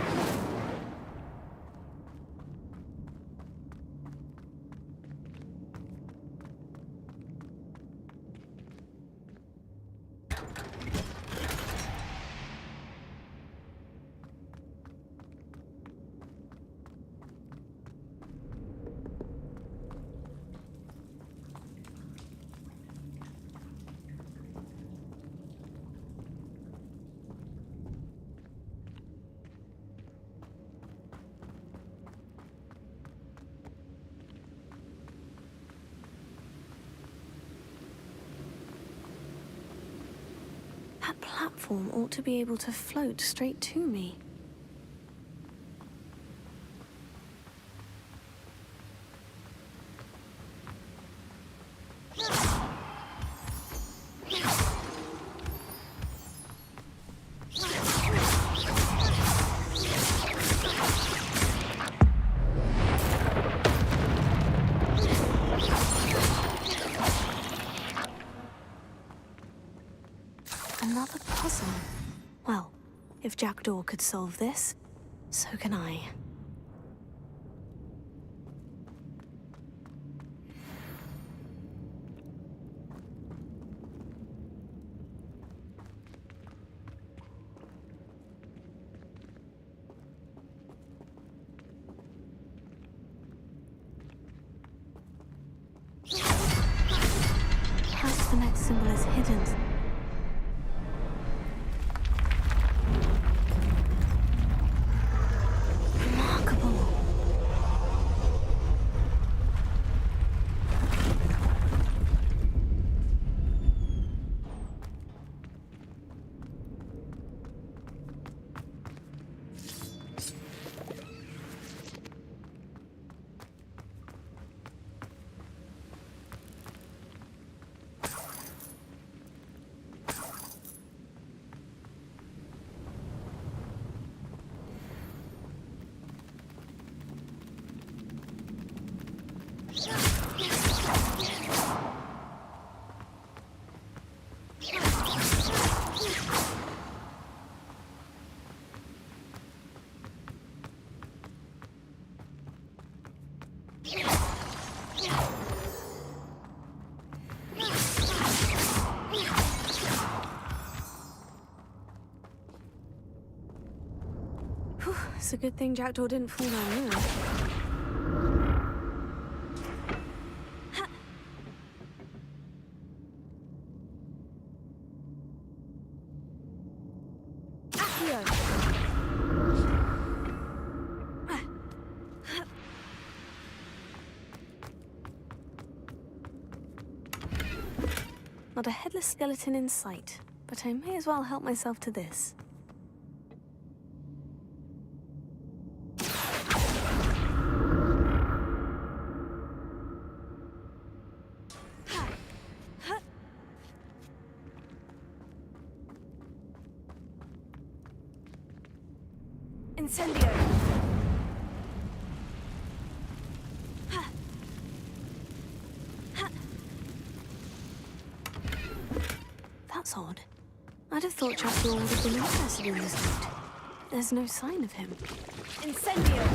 That platform ought to be able to float straight to me. Another puzzle. Well, if Jackdaw could solve this, so can I. Perhaps the next symbol is hidden. Remarkable. It's a good thing Jackdaw didn't fall down there. Not a headless skeleton in sight, but I may as well help myself to this. Incendio! That's odd. I'd have thought Jackdaw would have been interested in this note. There's no sign of him. Incendio!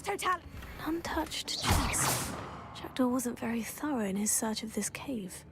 Total. Untouched chest. Jackdaw wasn't very thorough in his search of this cave.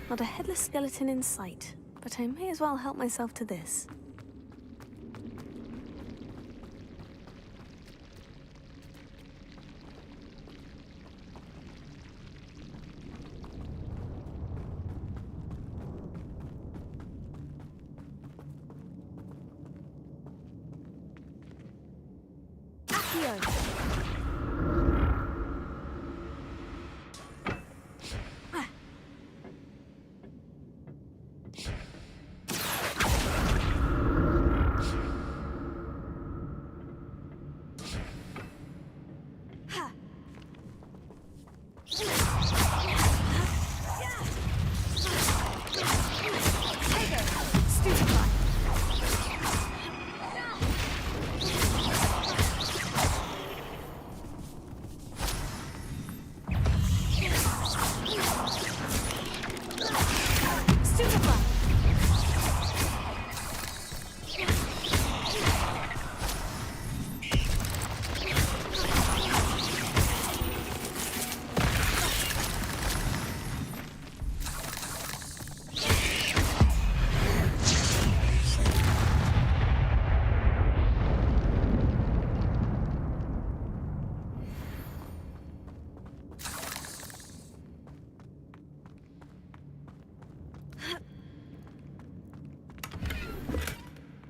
Not a headless skeleton in sight, but I may as well help myself to this.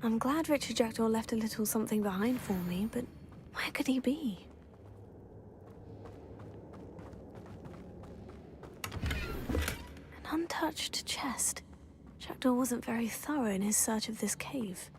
I'm glad Richard Jackdaw left a little something behind for me, but where could he be? An untouched chest. Jackdaw wasn't very thorough in his search of this cave.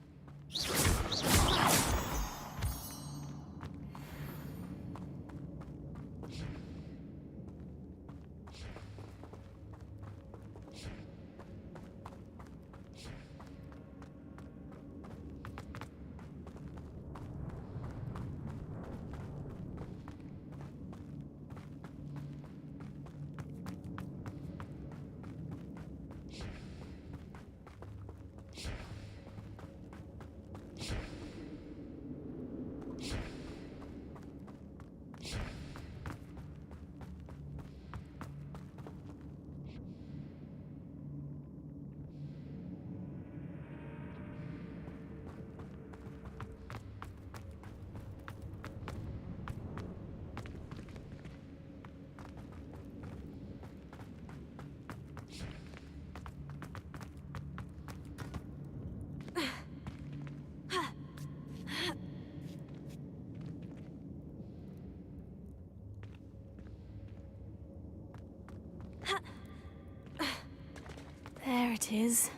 There it is.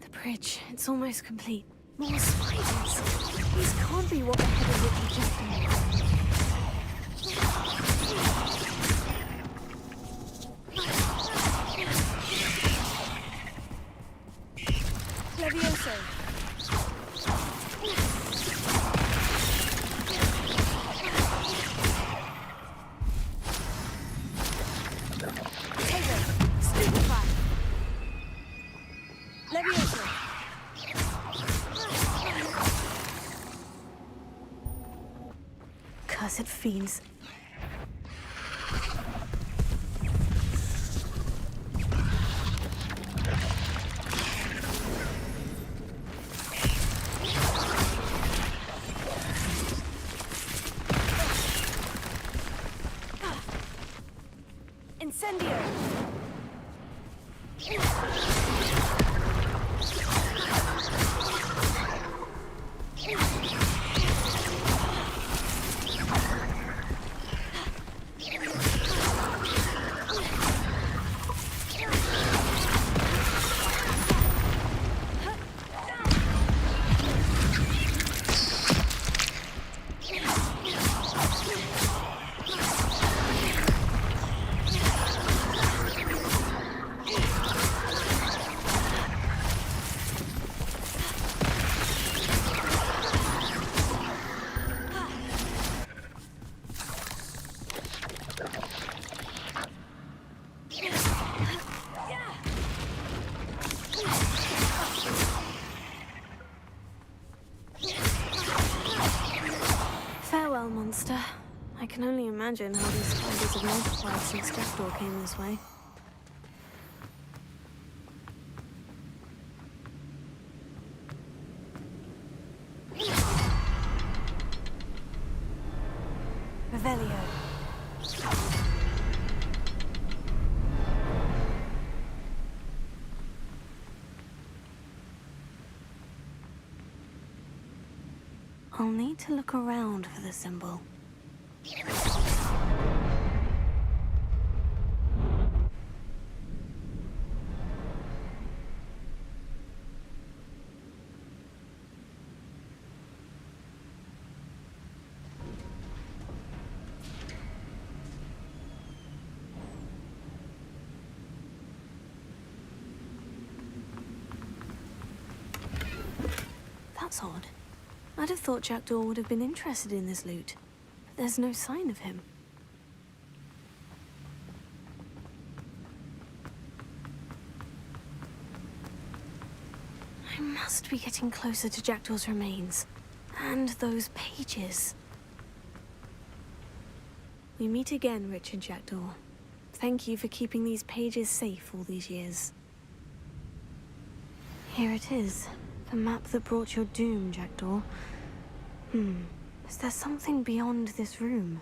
The bridge. It's almost complete. More spiders. These can't be what the head of Richard Jackdaw. Levioso. Cursed fiends. Incendio! Farewell, monster. I can only imagine how these spiders have multiplied since Jackdaw came this way. I'll need to look around for the symbol. That's odd. I'd have thought Jackdaw would have been interested in this loot, but there's no sign of him. I must be getting closer to Jackdaw's remains. And those pages. We meet again, Richard Jackdaw. Thank you for keeping these pages safe all these years. Here it is. The map that brought your doom, Jackdaw. Is there something beyond this room?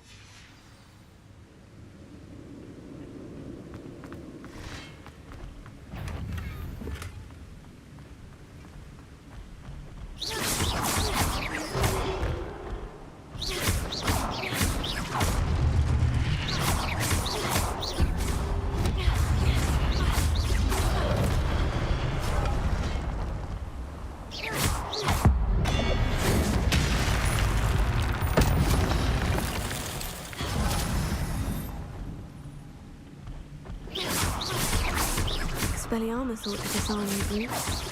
Expelliarmus thought to disarm you, brute.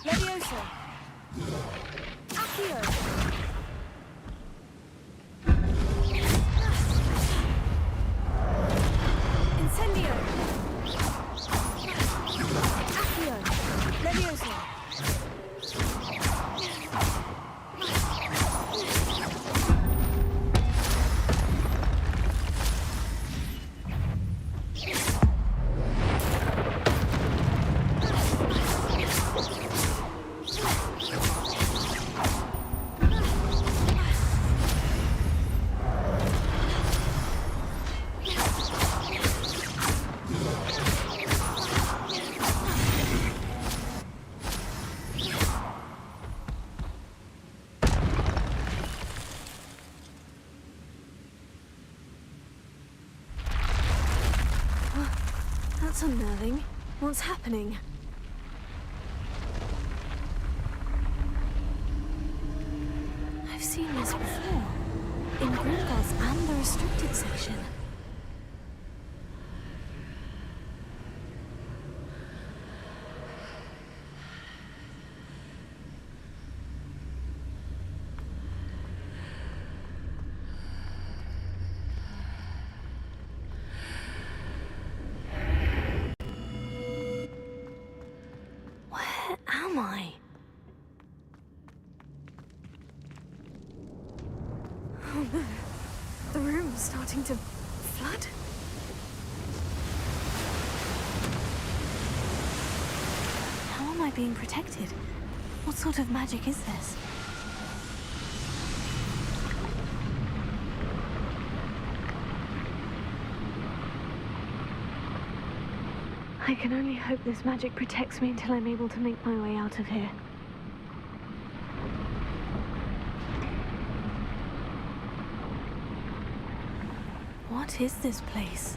Leviosa! Accio! Incendio! Accio! Leviosa! That's unnerving. What's happening? I've seen this before. In Gringotts and the restricted section. Where am I? Oh no. The room's starting to flood. How am I being protected? What sort of magic is this? I can only hope this magic protects me until I'm able to make my way out of here. What is this place?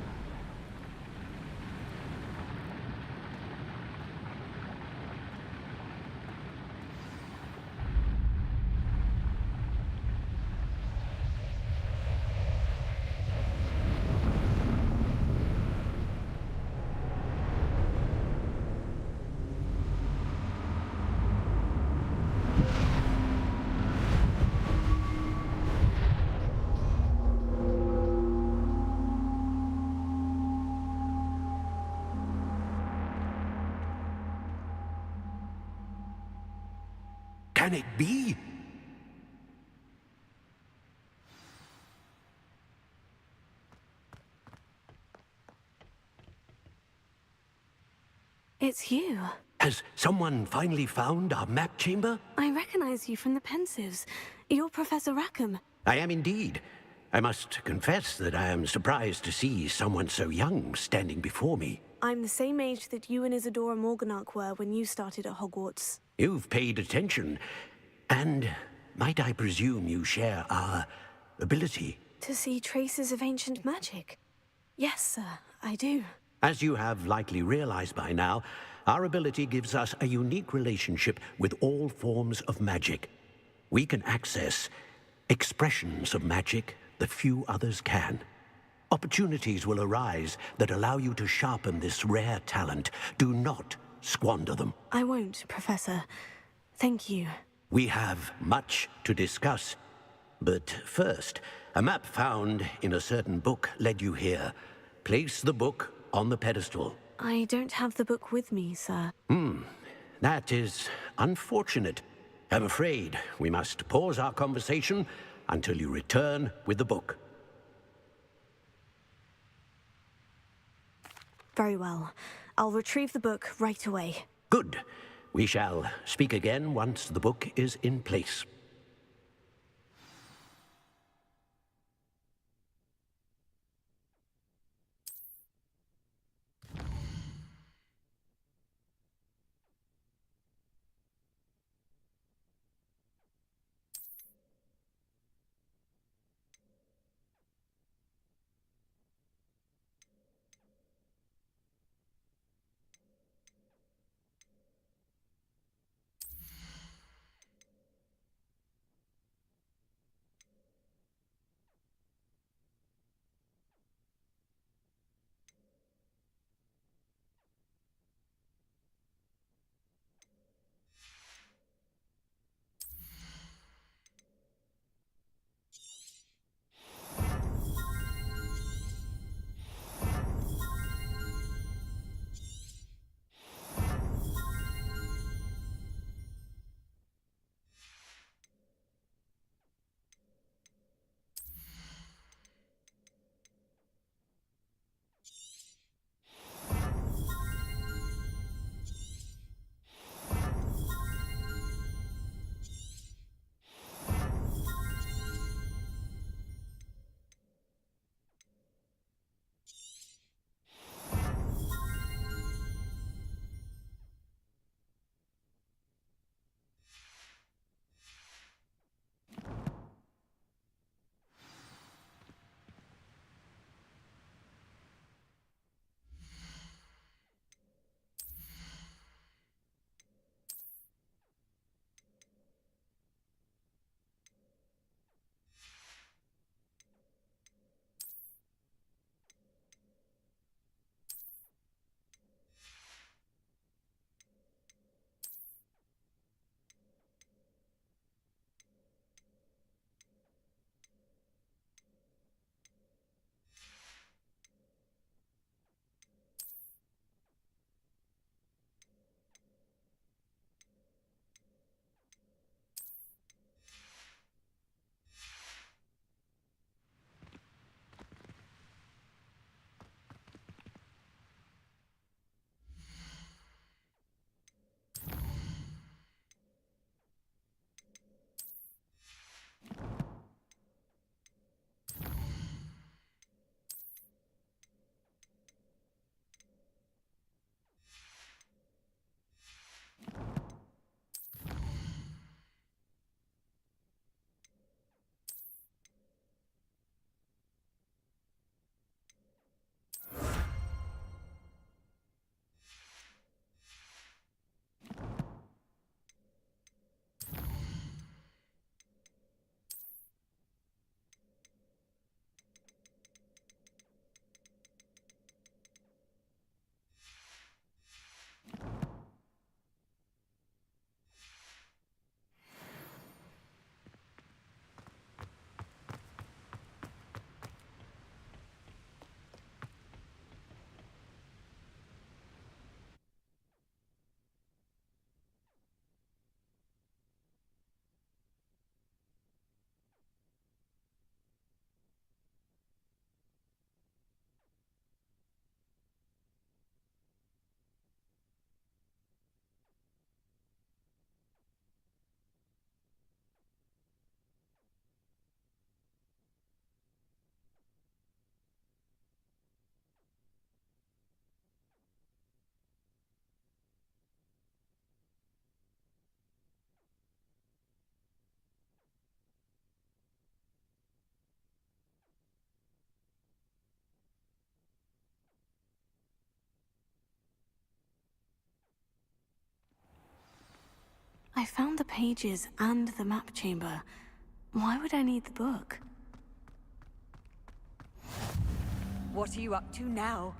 Can it be? It's you. Has someone finally found our map chamber? I recognize you from the Pensives. You're Professor Rackham. I am indeed. I must confess that I am surprised to see someone so young standing before me. I'm the same age that you and Isadora Morganach were when you started at Hogwarts. You've paid attention, and might I presume you share our ability? To see traces of ancient magic? Yes, sir, I do. As you have likely realized by now, our ability gives us a unique relationship with all forms of magic. We can access expressions of magic that few others can. Opportunities will arise that allow you to sharpen this rare talent. Do not squander them. I won't, Professor. Thank you. We have much to discuss. But first, a map found in a certain book led you here. Place the book on the pedestal. I don't have the book with me, sir. That is unfortunate. I'm afraid we must pause our conversation until you return with the book. Very well. I'll retrieve the book right away. Good. We shall speak again once the book is in place. I found the pages and the map chamber. Why would I need the book? What are you up to now?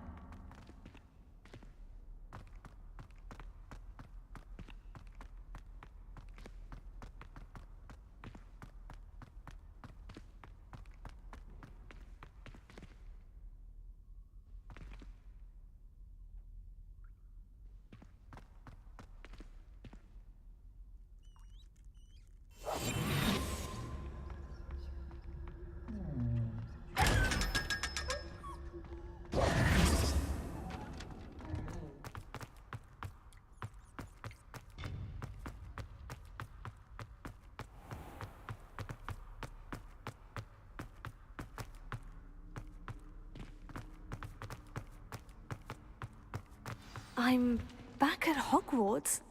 I'm back at Hogwarts.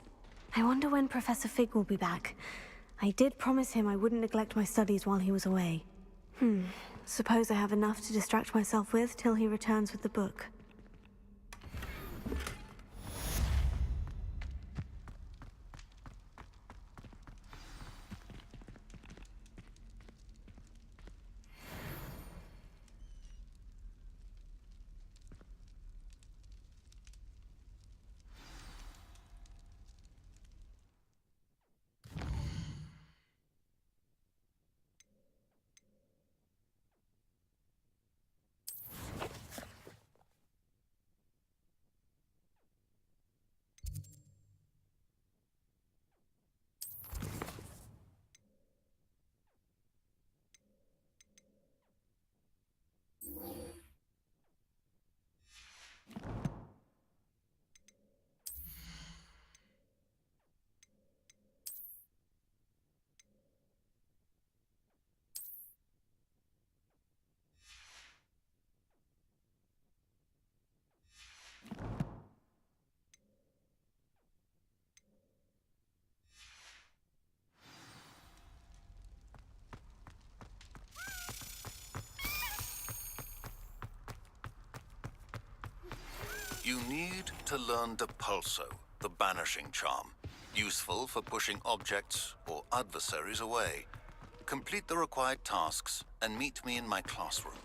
I wonder when Professor Fig will be back. I did promise him I wouldn't neglect my studies while he was away. Suppose I have enough to distract myself with till he returns with the book. You need to learn Depulso, the banishing charm. Useful for pushing objects or adversaries away. Complete the required tasks and meet me in my classroom.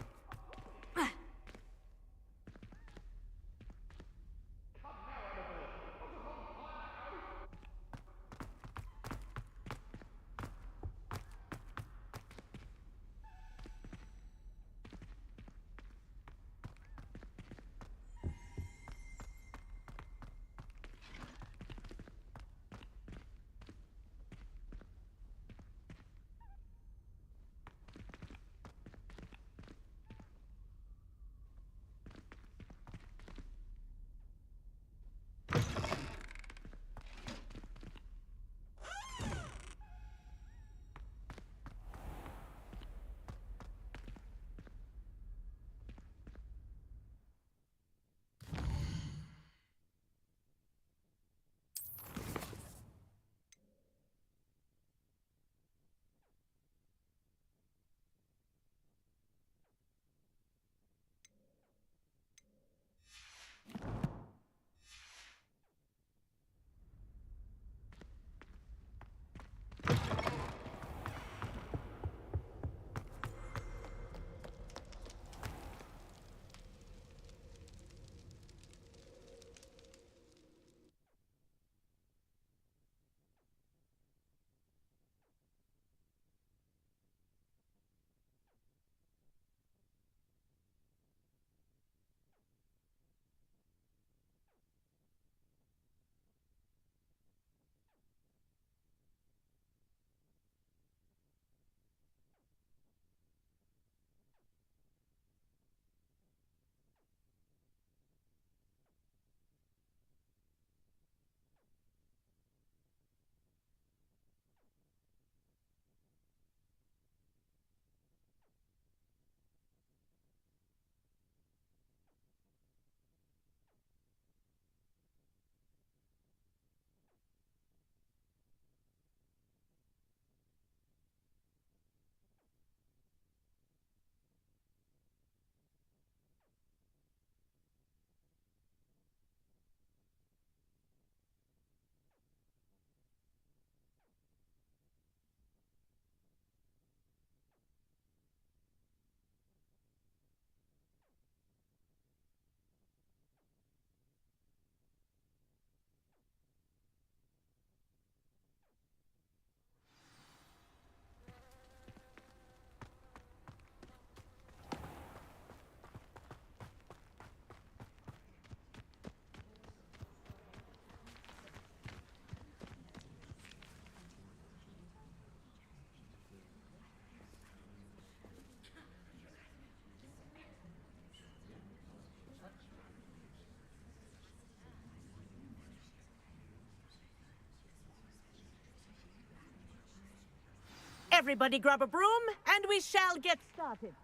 Everybody grab a broom, and we shall get started.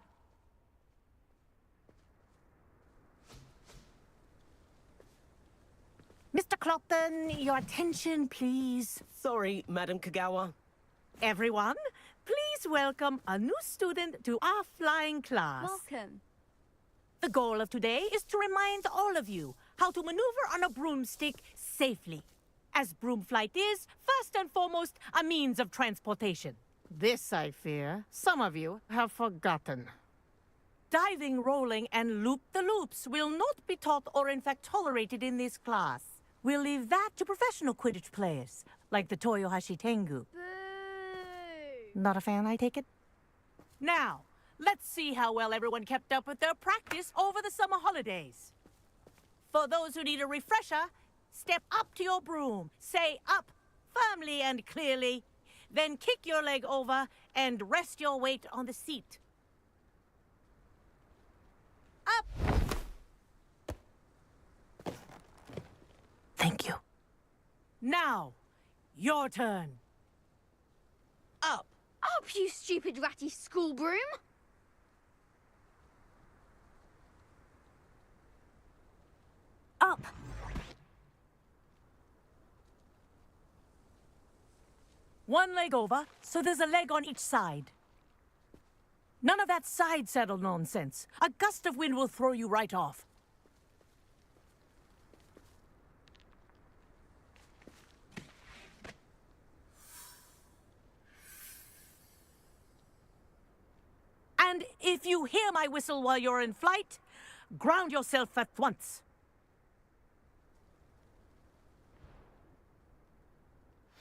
Mr. Clopton, your attention, please. Sorry, Madam Kagawa. Everyone, please welcome a new student to our flying class. Welcome. The goal of today is to remind all of you how to maneuver on a broomstick safely, as broom flight is, first and foremost, a means of transportation. This, I fear, some of you have forgotten. Diving, rolling, and loop-the-loops will not be taught or in fact tolerated in this class. We'll leave that to professional Quidditch players, like the Toyohashi Tengu. Boo! Not a fan, I take it? Now, let's see how well everyone kept up with their practice over the summer holidays. For those who need a refresher, step up to your broom, say up firmly and clearly, then kick your leg over and rest your weight on the seat. Up! Thank you. Now, your turn. Up! Up, you stupid ratty school broom! Up! One leg over, so there's a leg on each side. None of that side saddle nonsense. A gust of wind will throw you right off. And if you hear my whistle while you're in flight, ground yourself at once.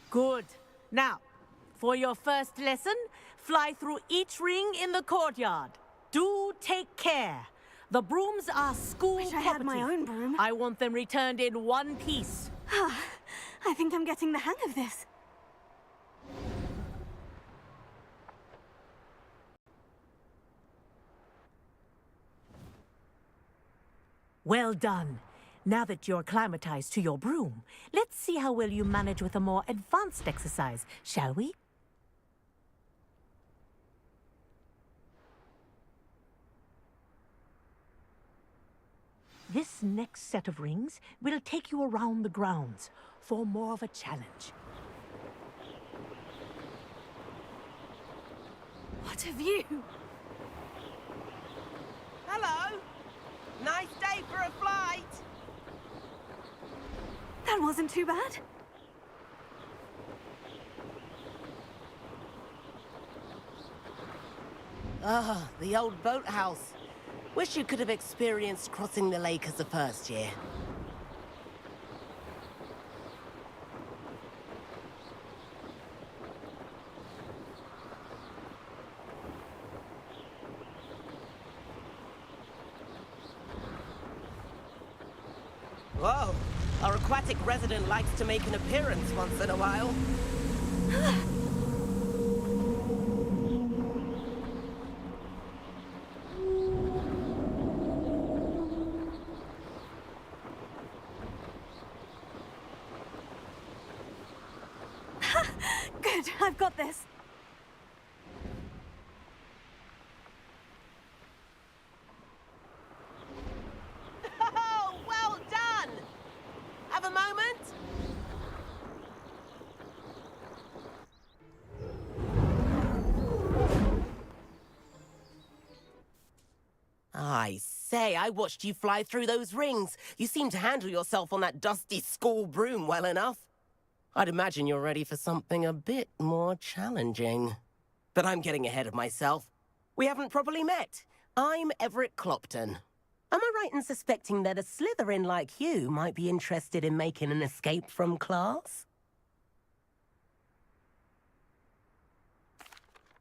Good. Now, for your first lesson, fly through each ring in the courtyard. Do take care. The brooms are school Wish I property. had my own broom. I want them returned in one piece. I think I'm getting the hang of this. Well done. Now that you're acclimatized to your broom, let's see how well you manage with a more advanced exercise, shall we? This next set of rings will take you around the grounds for more of a challenge. What a view! Hello! Nice day for a flight! That wasn't too bad. Ah, the old boathouse. Wish you could have experienced crossing the lake as a first year. Whoa, our aquatic resident likes to make an appearance once in a while. Good, I've got this. Oh, well done! Have a moment? I say, I watched you fly through those rings. You seem to handle yourself on that dusty school broom well enough. I'd imagine you're ready for something a bit more challenging. But I'm getting ahead of myself. We haven't properly met. I'm Everett Clopton. Am I right in suspecting that a Slytherin like you might be interested in making an escape from class?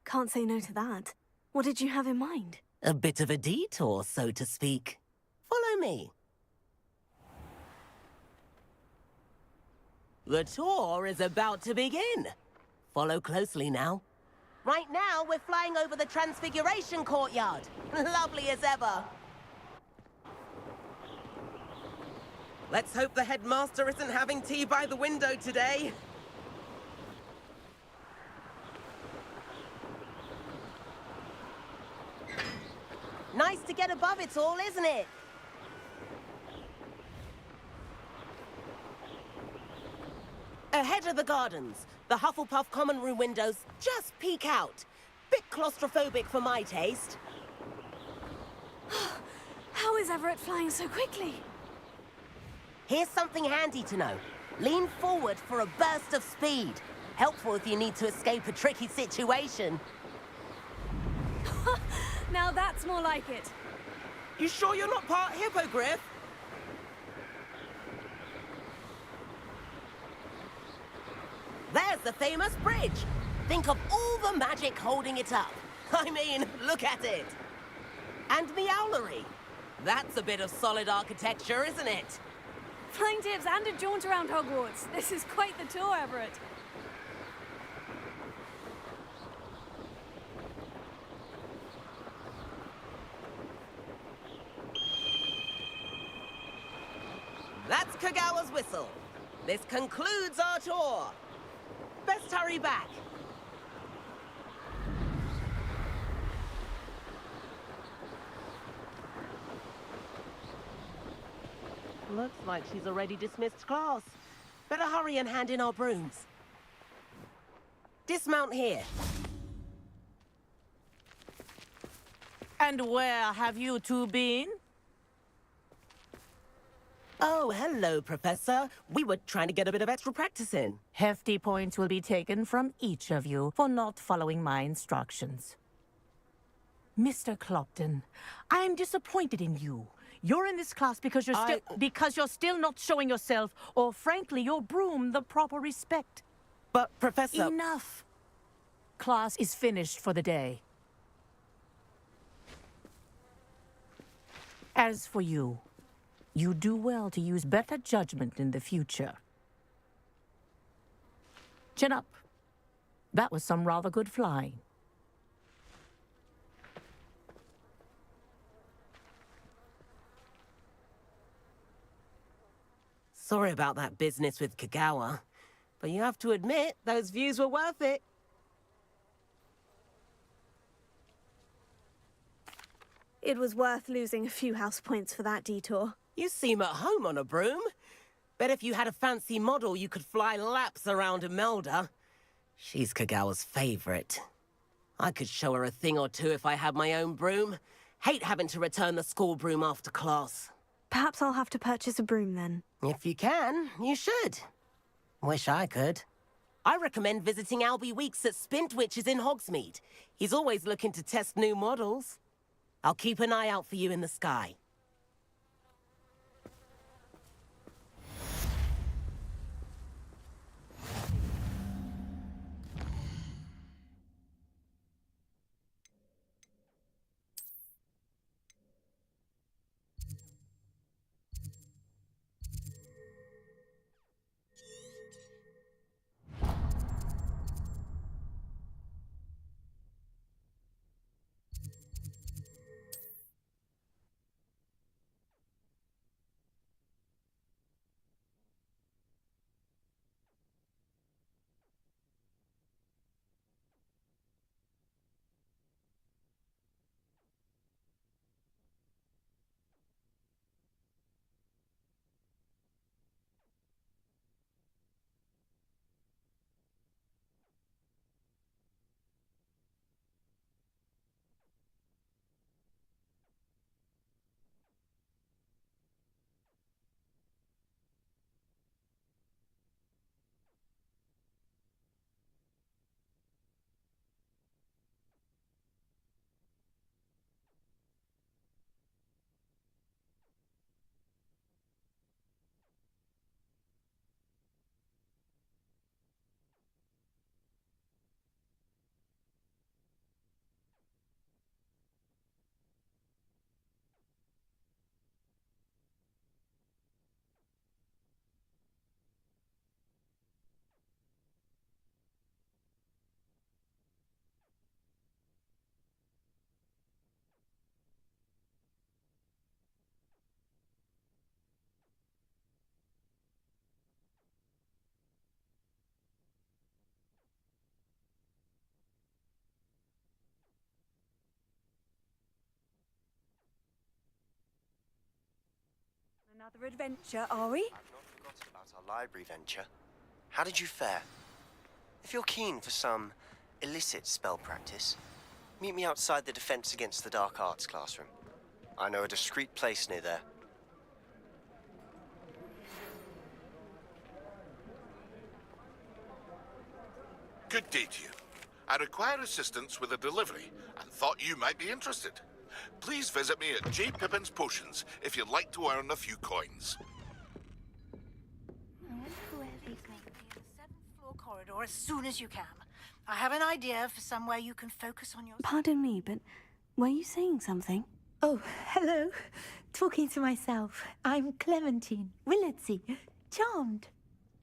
Can't say no to that. What did you have in mind? A bit of a detour, so to speak. Follow me. The tour is about to begin. Follow closely now. Right now, we're flying over the Transfiguration Courtyard. Lovely as ever. Let's hope the headmaster isn't having tea by the window today. Nice to get above it all, isn't it? Ahead of the gardens, the Hufflepuff common room windows just peek out. Bit claustrophobic for my taste. How is Everett flying so quickly? Here's something handy to know. Lean forward for a burst of speed. Helpful if you need to escape a tricky situation. Now that's more like it. You sure you're not part hippogriff? There's the famous bridge. Think of all the magic holding it up. I mean, look at it. And the owlery. That's a bit of solid architecture, isn't it? Flying tips and a jaunt around Hogwarts. This is quite the tour, Everett. That's Kagawa's whistle. This concludes our tour. Best hurry back. Looks like she's already dismissed class. Better hurry and hand in our brooms. Dismount here. And where have you two been? Oh, hello, Professor. We were trying to get a bit of extra practice in. Hefty points will be taken from each of you for not following my instructions. Mr. Clopton, I'm disappointed in you. You're in this class because you're still not showing yourself, or frankly, your broom, the proper respect. But, Professor... Enough. Class is finished for the day. As for you, you do well to use better judgment in the future. Chin up. That was some rather good flying. Sorry about that business with Kagawa, but you have to admit, those views were worth it. It was worth losing a few house points for that detour. You seem at home on a broom. Bet if you had a fancy model, you could fly laps around Imelda. She's Kagawa's favorite. I could show her a thing or two if I had my own broom. Hate having to return the school broom after class. Perhaps I'll have to purchase a broom then. If you can, you should. Wish I could. I recommend visiting Albie Weeks at Spintwitches in Hogsmeade. He's always looking to test new models. I'll keep an eye out for you in the sky. Another adventure, are we? I've not forgotten about our library venture. How did you fare? If you're keen for some illicit spell practice, meet me outside the Defense Against the Dark Arts classroom. I know a discreet place near there. Good day to you. I require assistance with a delivery and thought you might be interested. Please visit me at J. Pippin's Potions if you'd like to earn a few coins. I wonder where these may be in the 7th floor corridor as soon as you can. I have an idea for somewhere you can focus on your... Pardon me, but were you saying something? Oh, hello. Talking to myself. I'm Clementine Willardsey. Charmed.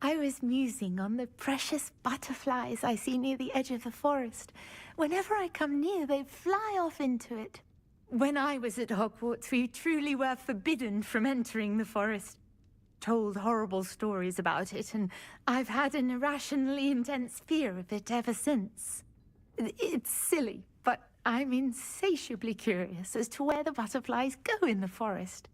I was musing on the precious butterflies I see near the edge of the forest. Whenever I come near, they fly off into it. When I was at Hogwarts, we truly were forbidden from entering the forest. Told horrible stories about it, and I've had an irrationally intense fear of it ever since. It's silly, but I'm insatiably curious as to where the butterflies go in the forest.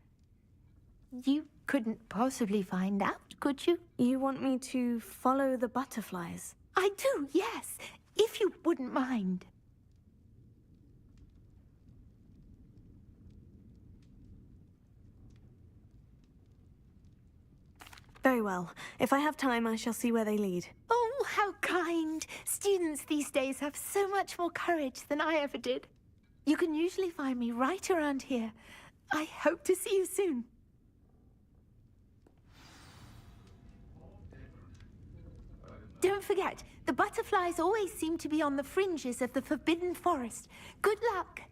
You couldn't possibly find out, could you? You want me to follow the butterflies? I do, yes, if you wouldn't mind. Very well. If I have time, I shall see where they lead. Oh, how kind. Students these days have so much more courage than I ever did. You can usually find me right around here. I hope to see you soon. Don't forget, the butterflies always seem to be on the fringes of the Forbidden Forest. Good luck!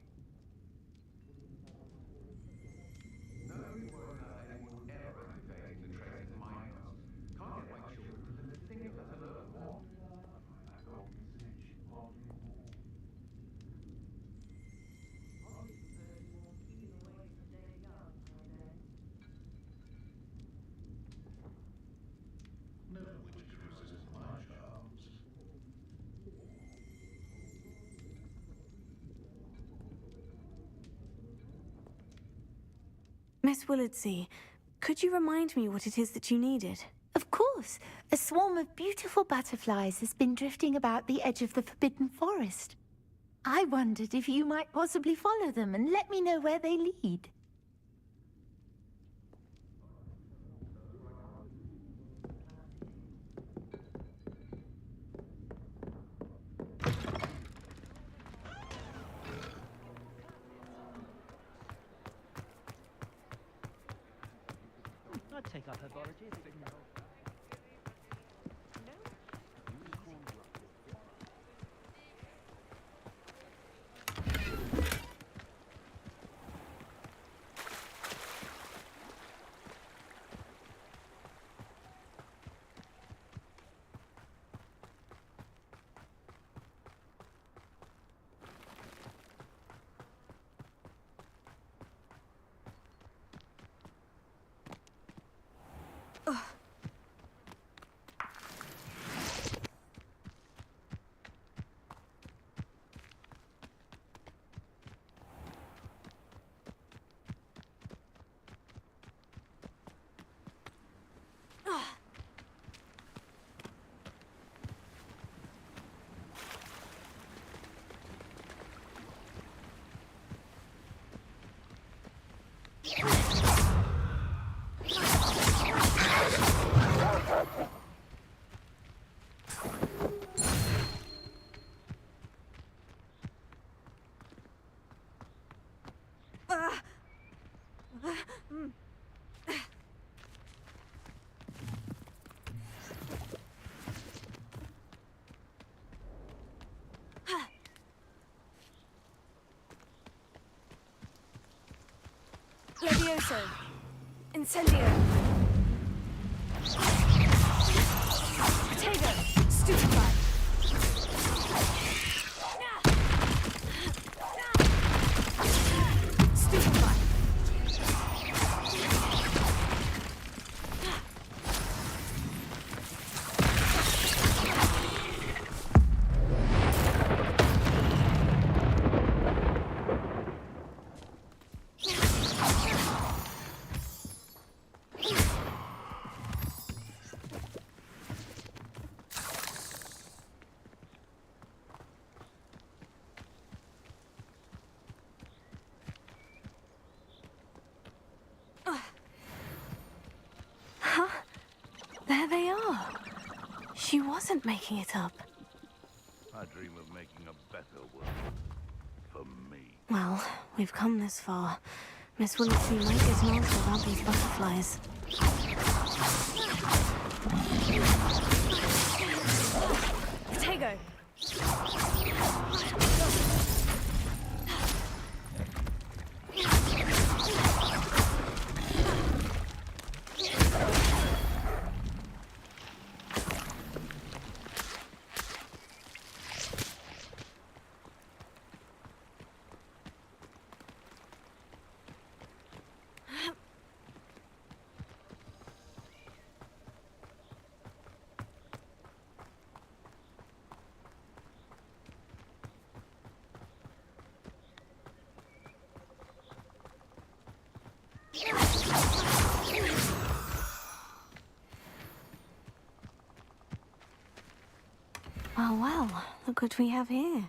Miss Willardsey, could you remind me what it is that you needed? Of course. A swarm of beautiful butterflies has been drifting about the edge of the Forbidden Forest. I wondered if you might possibly follow them and let me know where they lead. I'd take up herbology if it didn't involve... Levioso. Incendio. Potato. Stupefy. Stupefy. She wasn't making it up. I dream of making a better world for me. Well, we've come this far. Miss Willitsey might get an answer about these butterflies. Potato! Well, well, look what we have here.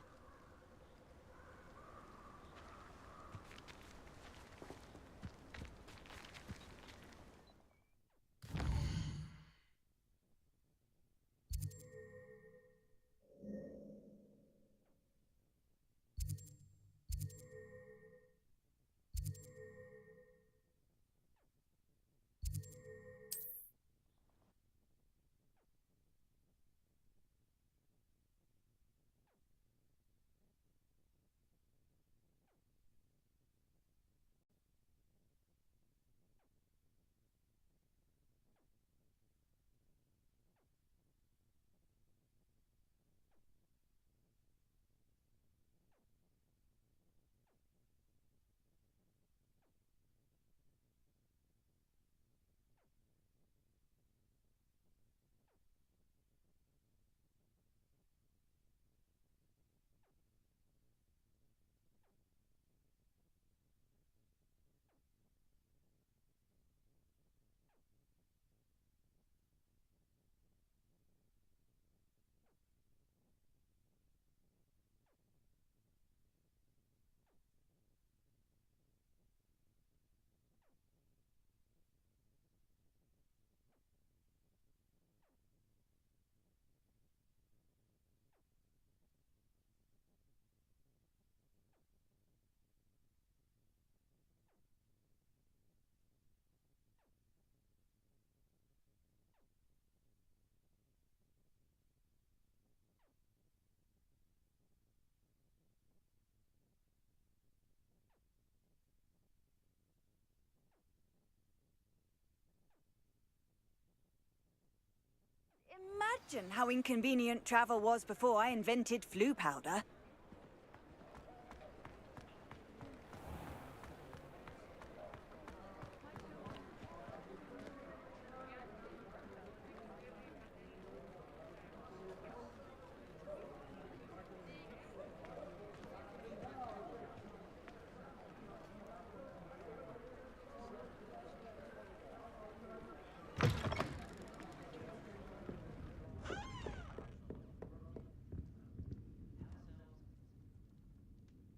Imagine how inconvenient travel was before I invented flu powder.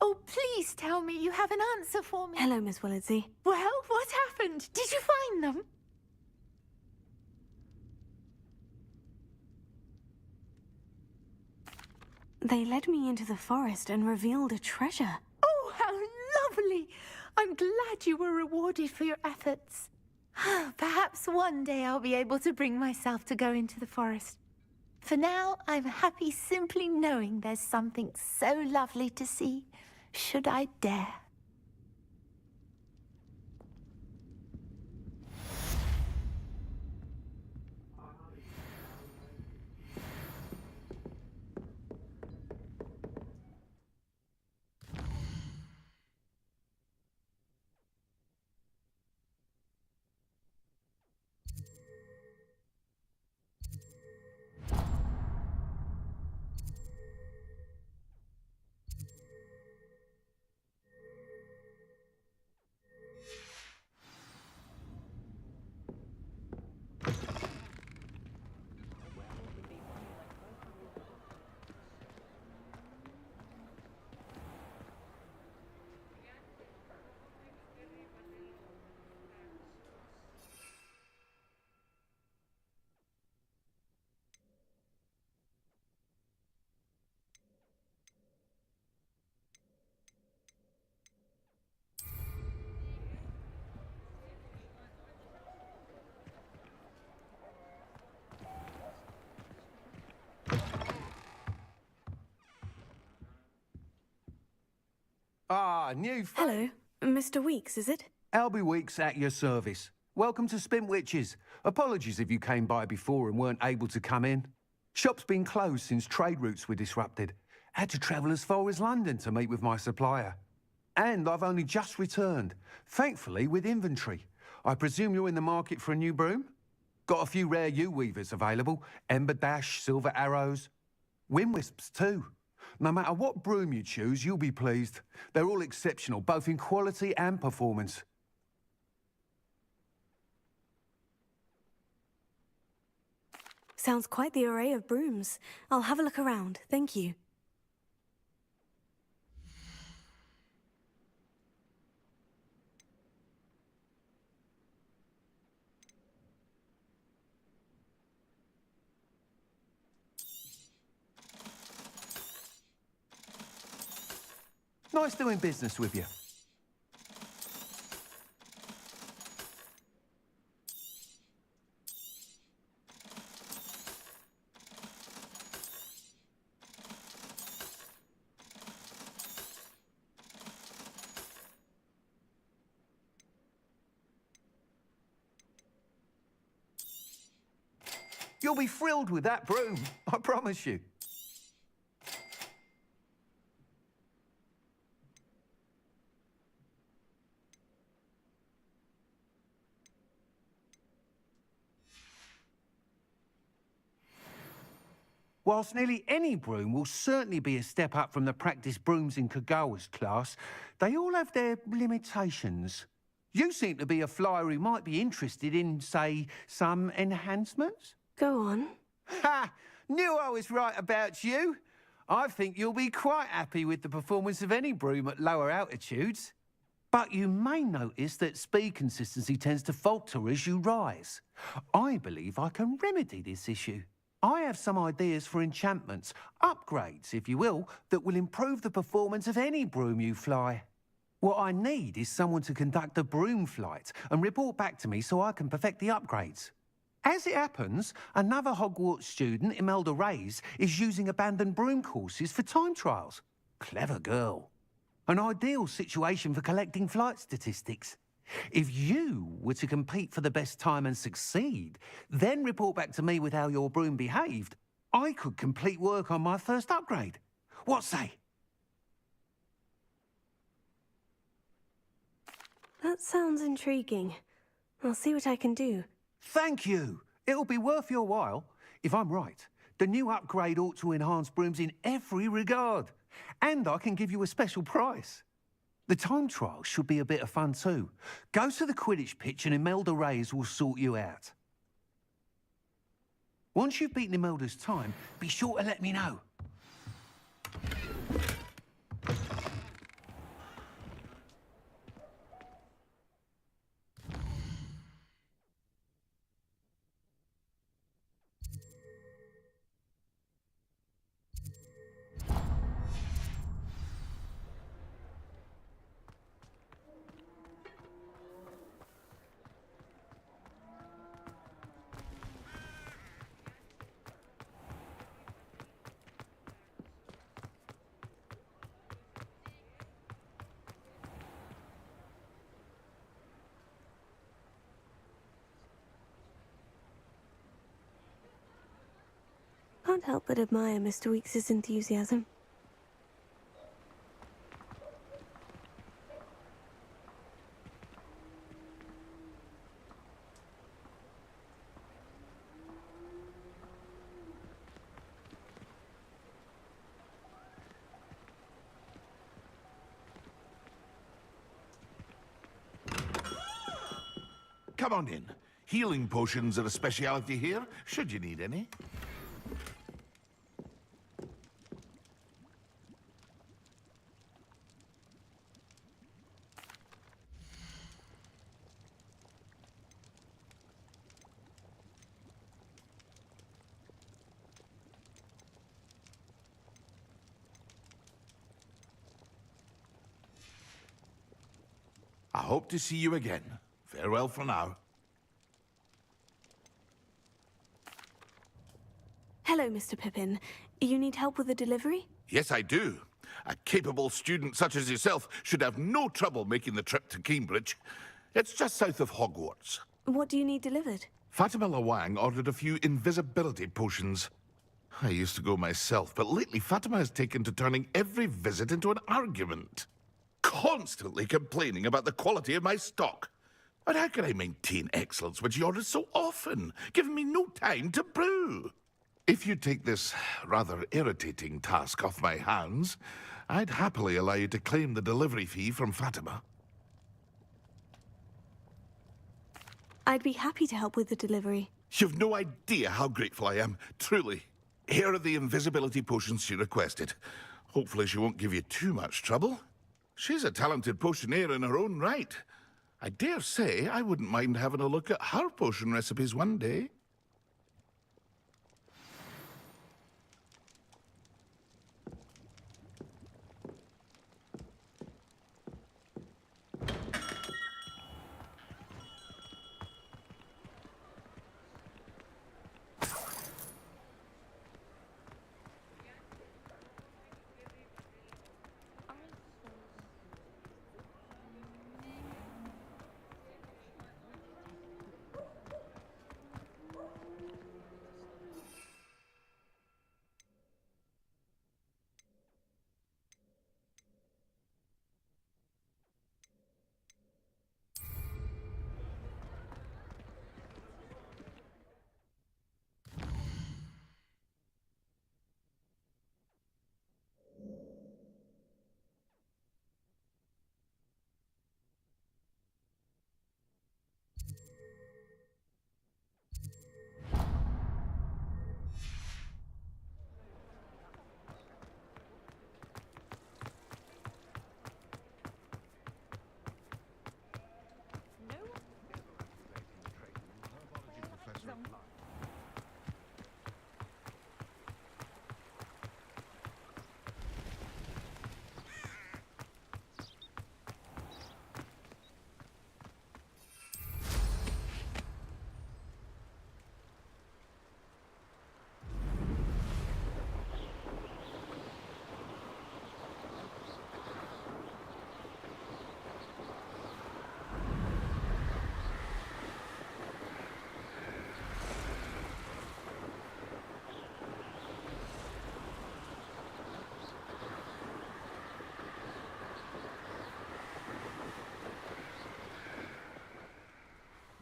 Oh, please tell me you have an answer for me. Hello, Miss Willitsey. Well, what happened? Did you find them? They led me into the forest and revealed a treasure. Oh, how lovely! I'm glad you were rewarded for your efforts. Perhaps one day I'll be able to bring myself to go into the forest. For now, I'm happy simply knowing there's something so lovely to see, should I dare. Ah, new Hello, Mr. Weeks, is it? Albie Weeks at your service. Welcome to Spintwitches. Apologies if you came by before and weren't able to come in. Shop's been closed since trade routes were disrupted. Had to travel as far as London to meet with my supplier. And I've only just returned, thankfully with inventory. I presume you're in the market for a new broom? Got a few rare U-weavers available. Ember Dash, Silver Arrows. Wind Wisps too. No matter what broom you choose, you'll be pleased. They're all exceptional, both in quality and performance. Sounds quite the array of brooms. I'll have a look around, thank you. Nice doing business with you. You'll be thrilled with that broom, I promise you. Whilst nearly any broom will certainly be a step up from the practice brooms in Kagawa's class, they all have their limitations. You seem to be a flyer who might be interested in, say, some enhancements? Go on. Ha! Knew I was right about you. I think you'll be quite happy with the performance of any broom at lower altitudes. But you may notice that speed consistency tends to falter as you rise. I believe I can remedy this issue. I have some ideas for enchantments, upgrades, if you will, that will improve the performance of any broom you fly. What I need is someone to conduct a broom flight and report back to me so I can perfect the upgrades. As it happens, another Hogwarts student, Imelda Reyes, is using abandoned broom courses for time trials. Clever girl. An ideal situation for collecting flight statistics. If you were to compete for the best time and succeed, then report back to me with how your broom behaved, I could complete work on my first upgrade. What say? That sounds intriguing. I'll see what I can do. Thank you. It'll be worth your while. If I'm right, the new upgrade ought to enhance brooms in every regard. And I can give you a special price. The time trial should be a bit of fun too. Go to the Quidditch pitch and Imelda Reyes will sort you out. Once you've beaten Imelda's time, be sure to let me know. Can't help but admire Mr. Weeks' enthusiasm. Come on in. Healing potions are a speciality here, should you need any. I hope to see you again. Farewell for now. Hello, Mr. Pippin. You need help with the delivery? Yes, I do. A capable student such as yourself should have no trouble making the trip to Cambridge. It's just south of Hogwarts. What do you need delivered? Fatima Lawang ordered a few invisibility potions. I used to go myself, but lately Fatima has taken to turning every visit into an argument. Constantly complaining about the quality of my stock. But how can I maintain excellence when she orders so often, giving me no time to brew? If you take this rather irritating task off my hands, I'd happily allow you to claim the delivery fee from Fatima. I'd be happy to help with the delivery. You've no idea how grateful I am, truly. Here are the invisibility potions she requested. Hopefully she won't give you too much trouble. She's a talented potioneer in her own right. I dare say I wouldn't mind having a look at her potion recipes one day.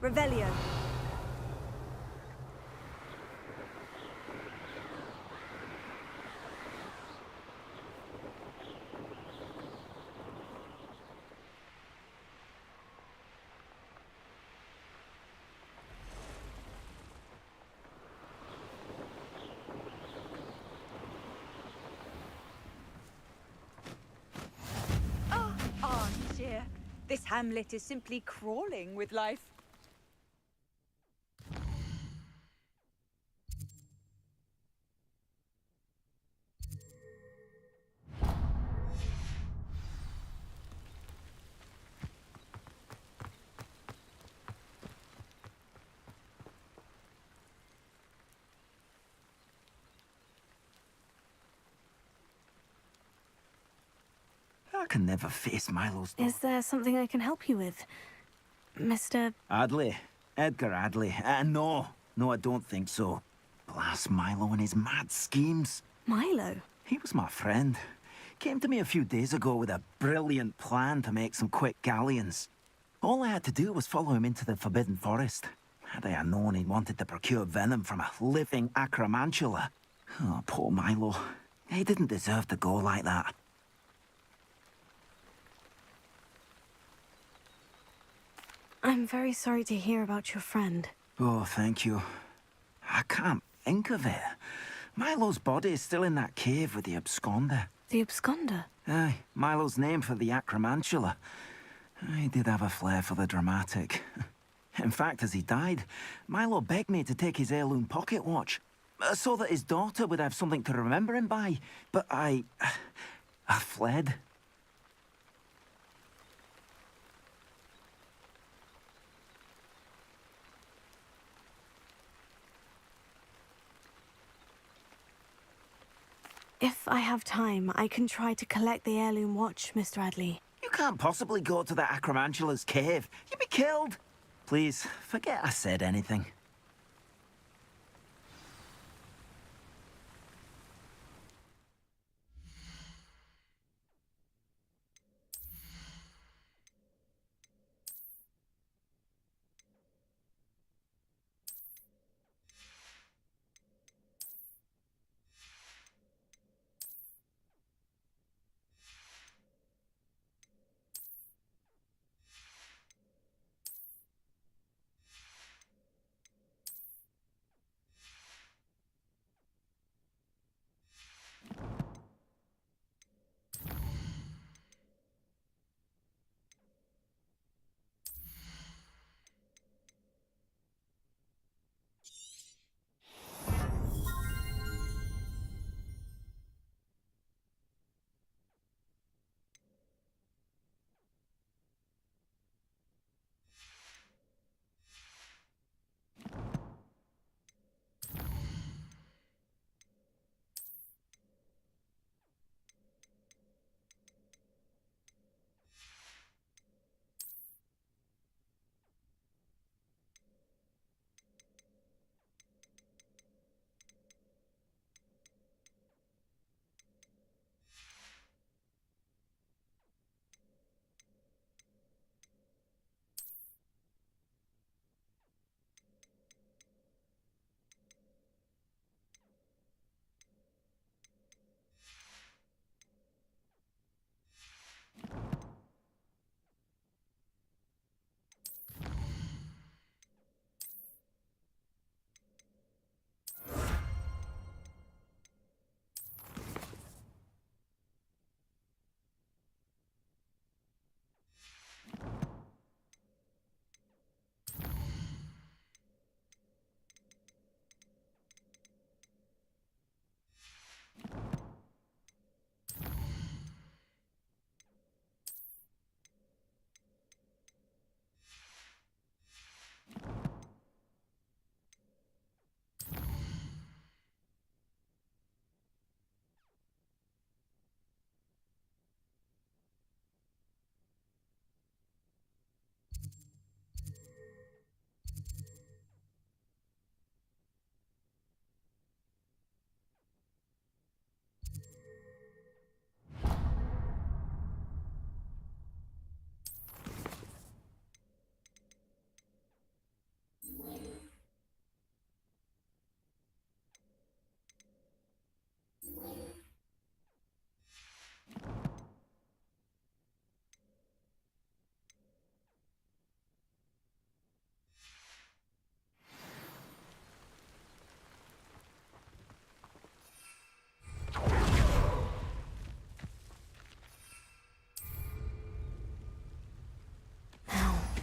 Revelio. Oh, dear. This hamlet is simply crawling with life. I can never face Milo's... Is there something I can help you with? Mr. Adley. Edgar Adley. No, I don't think so. Blast Milo and his mad schemes. Milo? He was my friend. Came to me a few days ago with a brilliant plan to make some quick galleons. All I had to do was follow him into the Forbidden Forest. Had I known he wanted to procure venom from a living acromantula. Oh, poor Milo. He didn't deserve to go like that. I'm very sorry to hear about your friend. Oh, thank you. I can't think of it. Milo's body is still in that cave with the absconder. The absconder? Aye, Milo's name for the acromantula. He did have a flair for the dramatic. In fact, as he died, Milo begged me to take his heirloom pocket watch, so that his daughter would have something to remember him by. But I fled. If I have time, I can try to collect the heirloom watch, Mr. Adley. You can't possibly go to that Acromantula's cave. You'd be killed. Please, forget I said anything.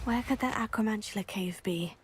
Where could that Acromantula cave be?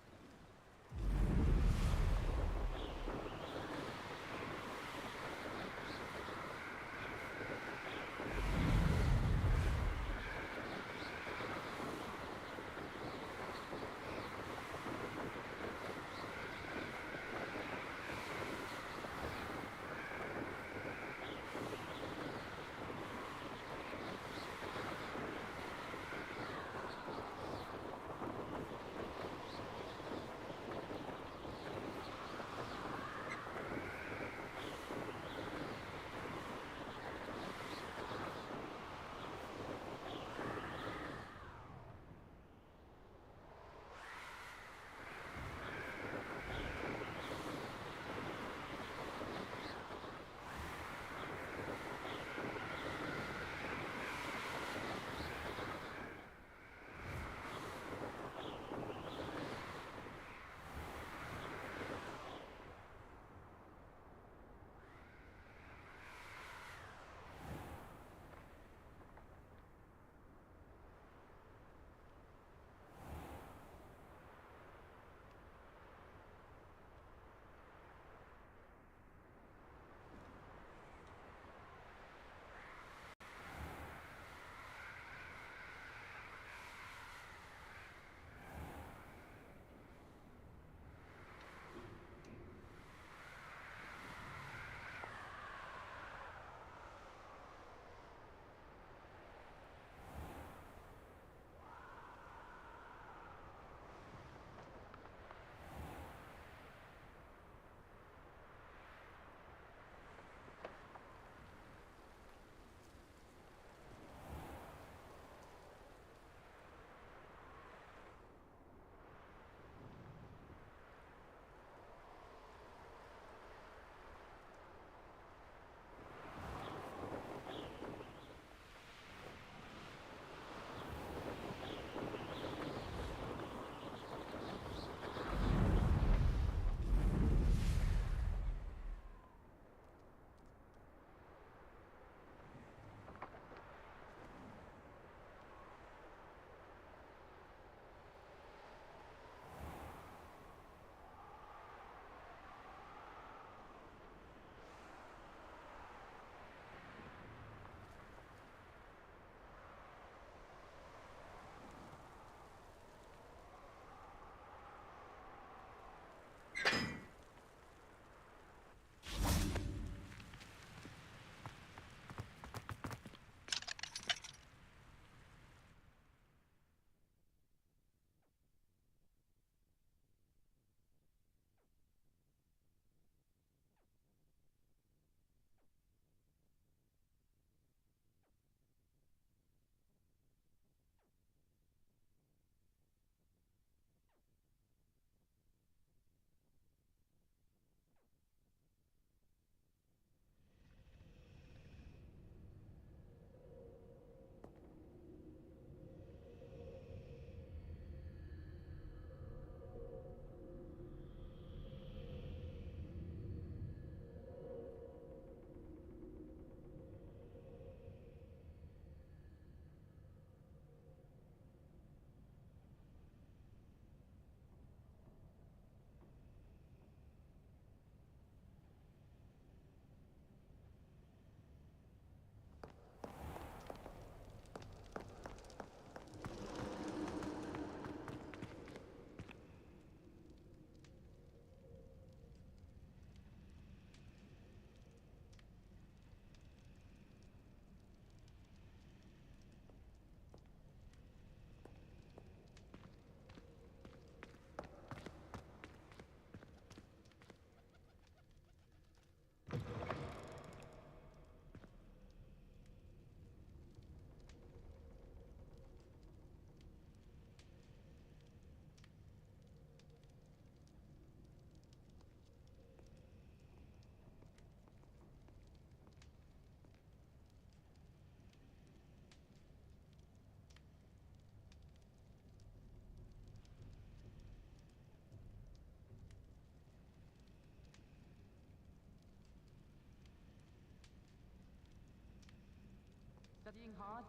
studying hard?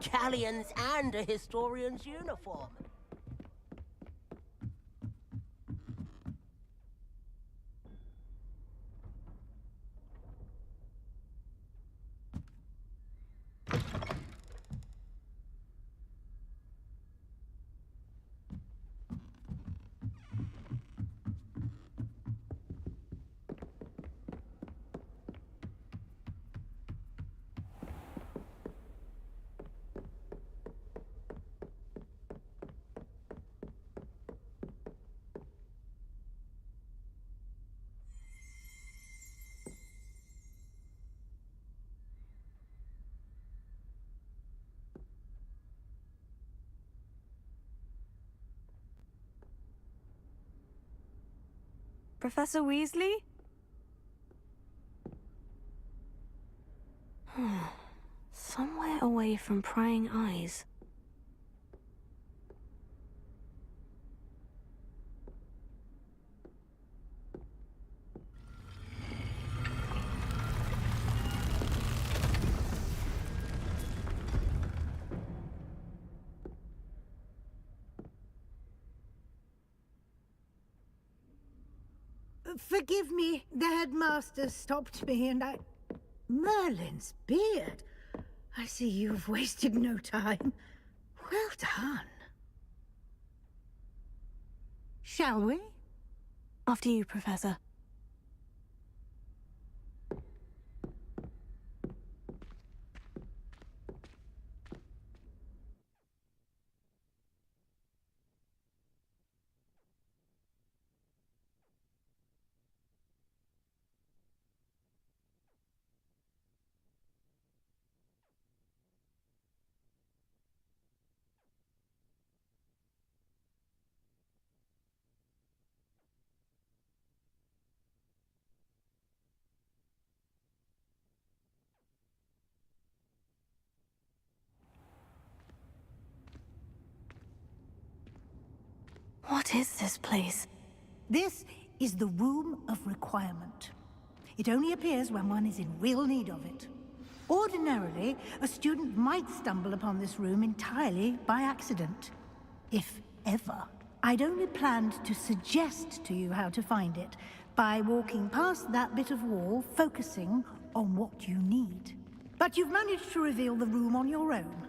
Galleons and a historian's uniform. Professor Weasley? Somewhere away from prying eyes. Forgive me, the headmaster stopped me and I... Merlin's beard. I see you've wasted no time. Well done. Shall we? After you, Professor. What is this place? This is the Room of Requirement. It only appears when one is in real need of it. Ordinarily, a student might stumble upon this room entirely by accident. If ever. I'd only planned to suggest to you how to find it by walking past that bit of wall, focusing on what you need. But you've managed to reveal the room on your own.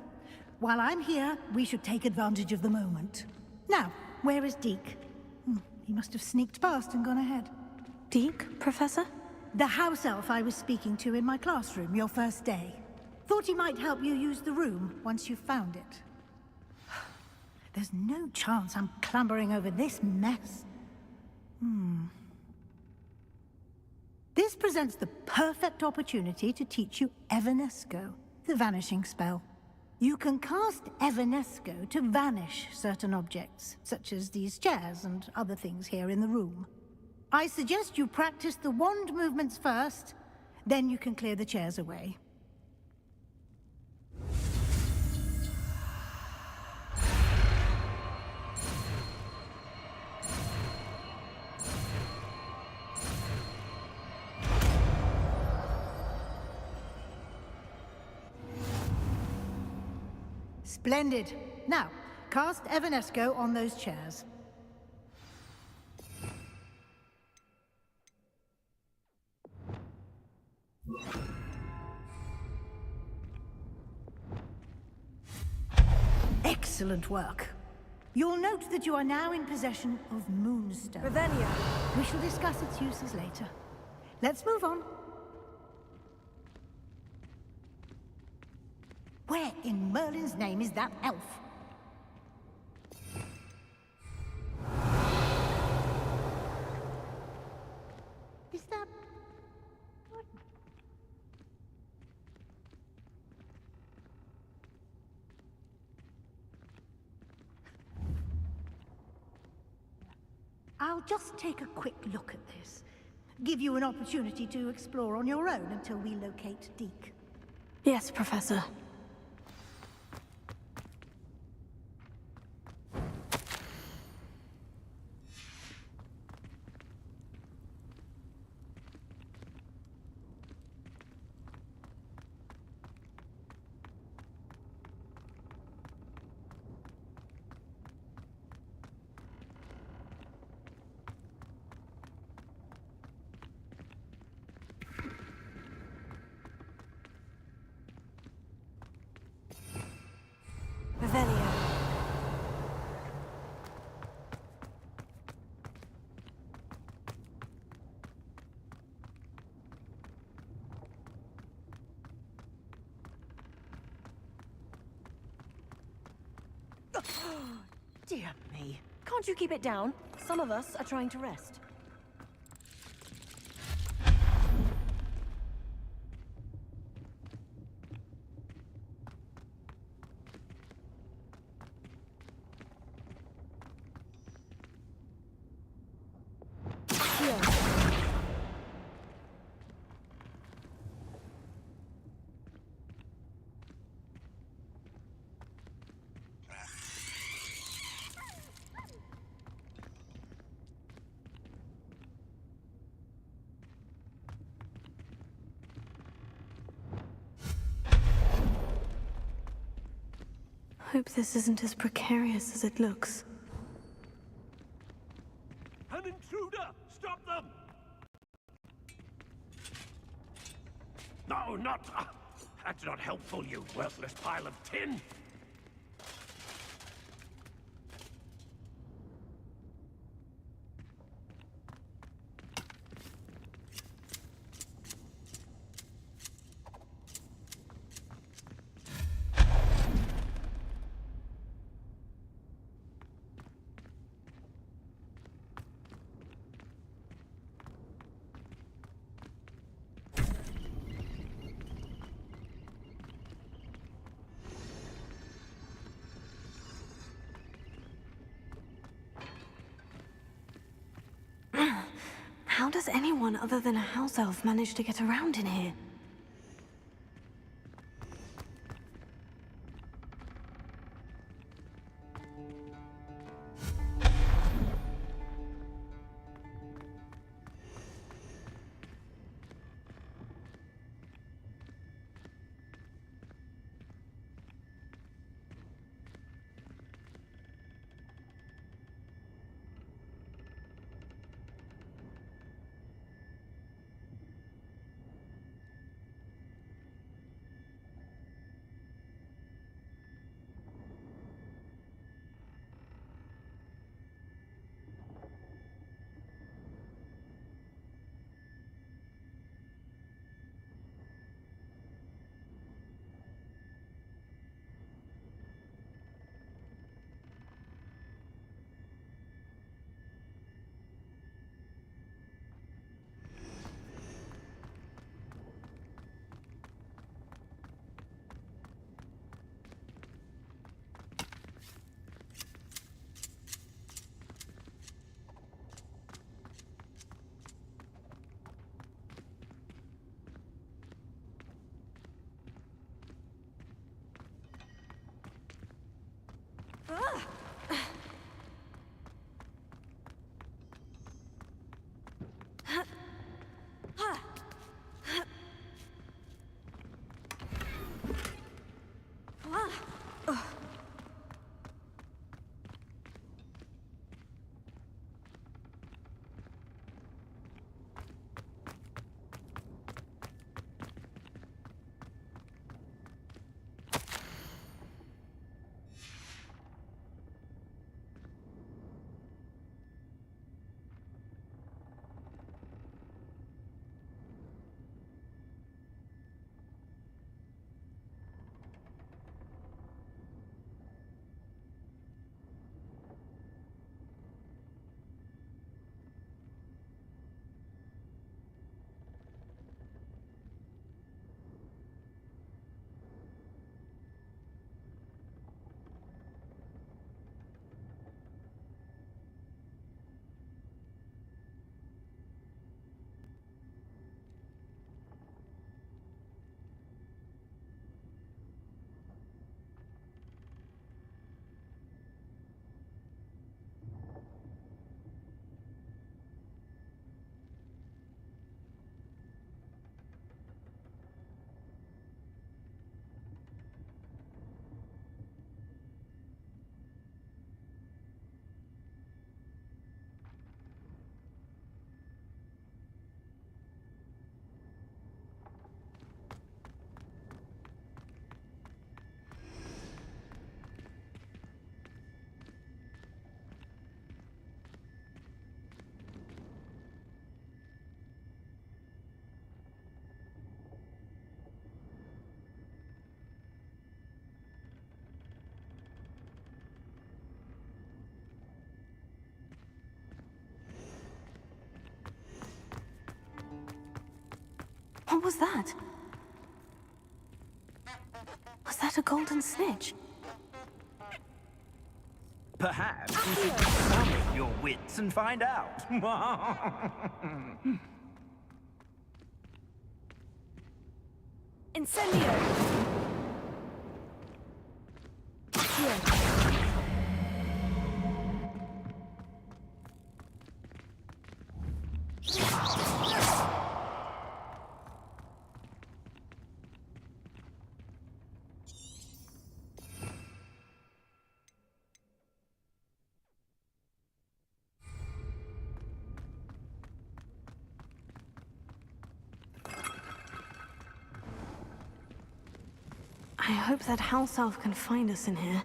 While I'm here, we should take advantage of the moment. Now, where is Deke? He must have sneaked past and gone ahead. Deke, Professor? The house elf I was speaking to in my classroom your first day. Thought he might help you use the room once you've found it. There's no chance I'm clambering over this mess. This presents the perfect opportunity to teach you Evanesco, the vanishing spell. You can cast Evanesco to vanish certain objects, such as these chairs and other things here in the room. I suggest you practice the wand movements first, then you can clear the chairs away. Splendid. Now, cast Evanesco on those chairs. Excellent work. You'll note that you are now in possession of Moonstone. Revelio. We shall discuss its uses later. Let's move on. Where in Merlin's name is that elf? Is that... what? I'll just take a quick look at this. Give you an opportunity to explore on your own until we locate Deke. Yes, Professor. Revelio. Dear me. Can't you keep it down? Some of us are trying to rest. Hope this isn't as precarious as it looks. An intruder! Stop them! No, not... that's not helpful, you worthless pile of tin! How does anyone other than a house elf manage to get around in here? What was that? Was that a golden snitch? Perhaps you should summon your wits and find out. Incendio! Here. I hope that house elf can find us in here.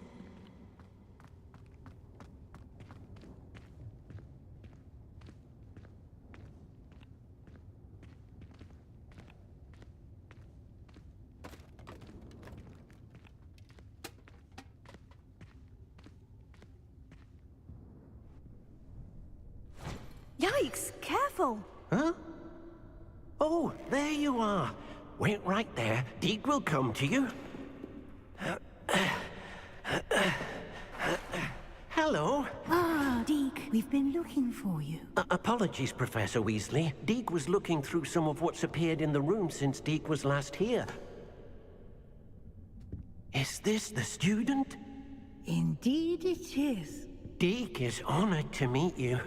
Yikes! Careful! Huh? Oh, there you are. Wait right there. Deke will come to you. Hello. Ah, Deke, we've been looking for you. Apologies, Professor Weasley. Deke was looking through some of what's appeared in the room since Deke was last here. Is this the student? Indeed it is. Deke is honored to meet you.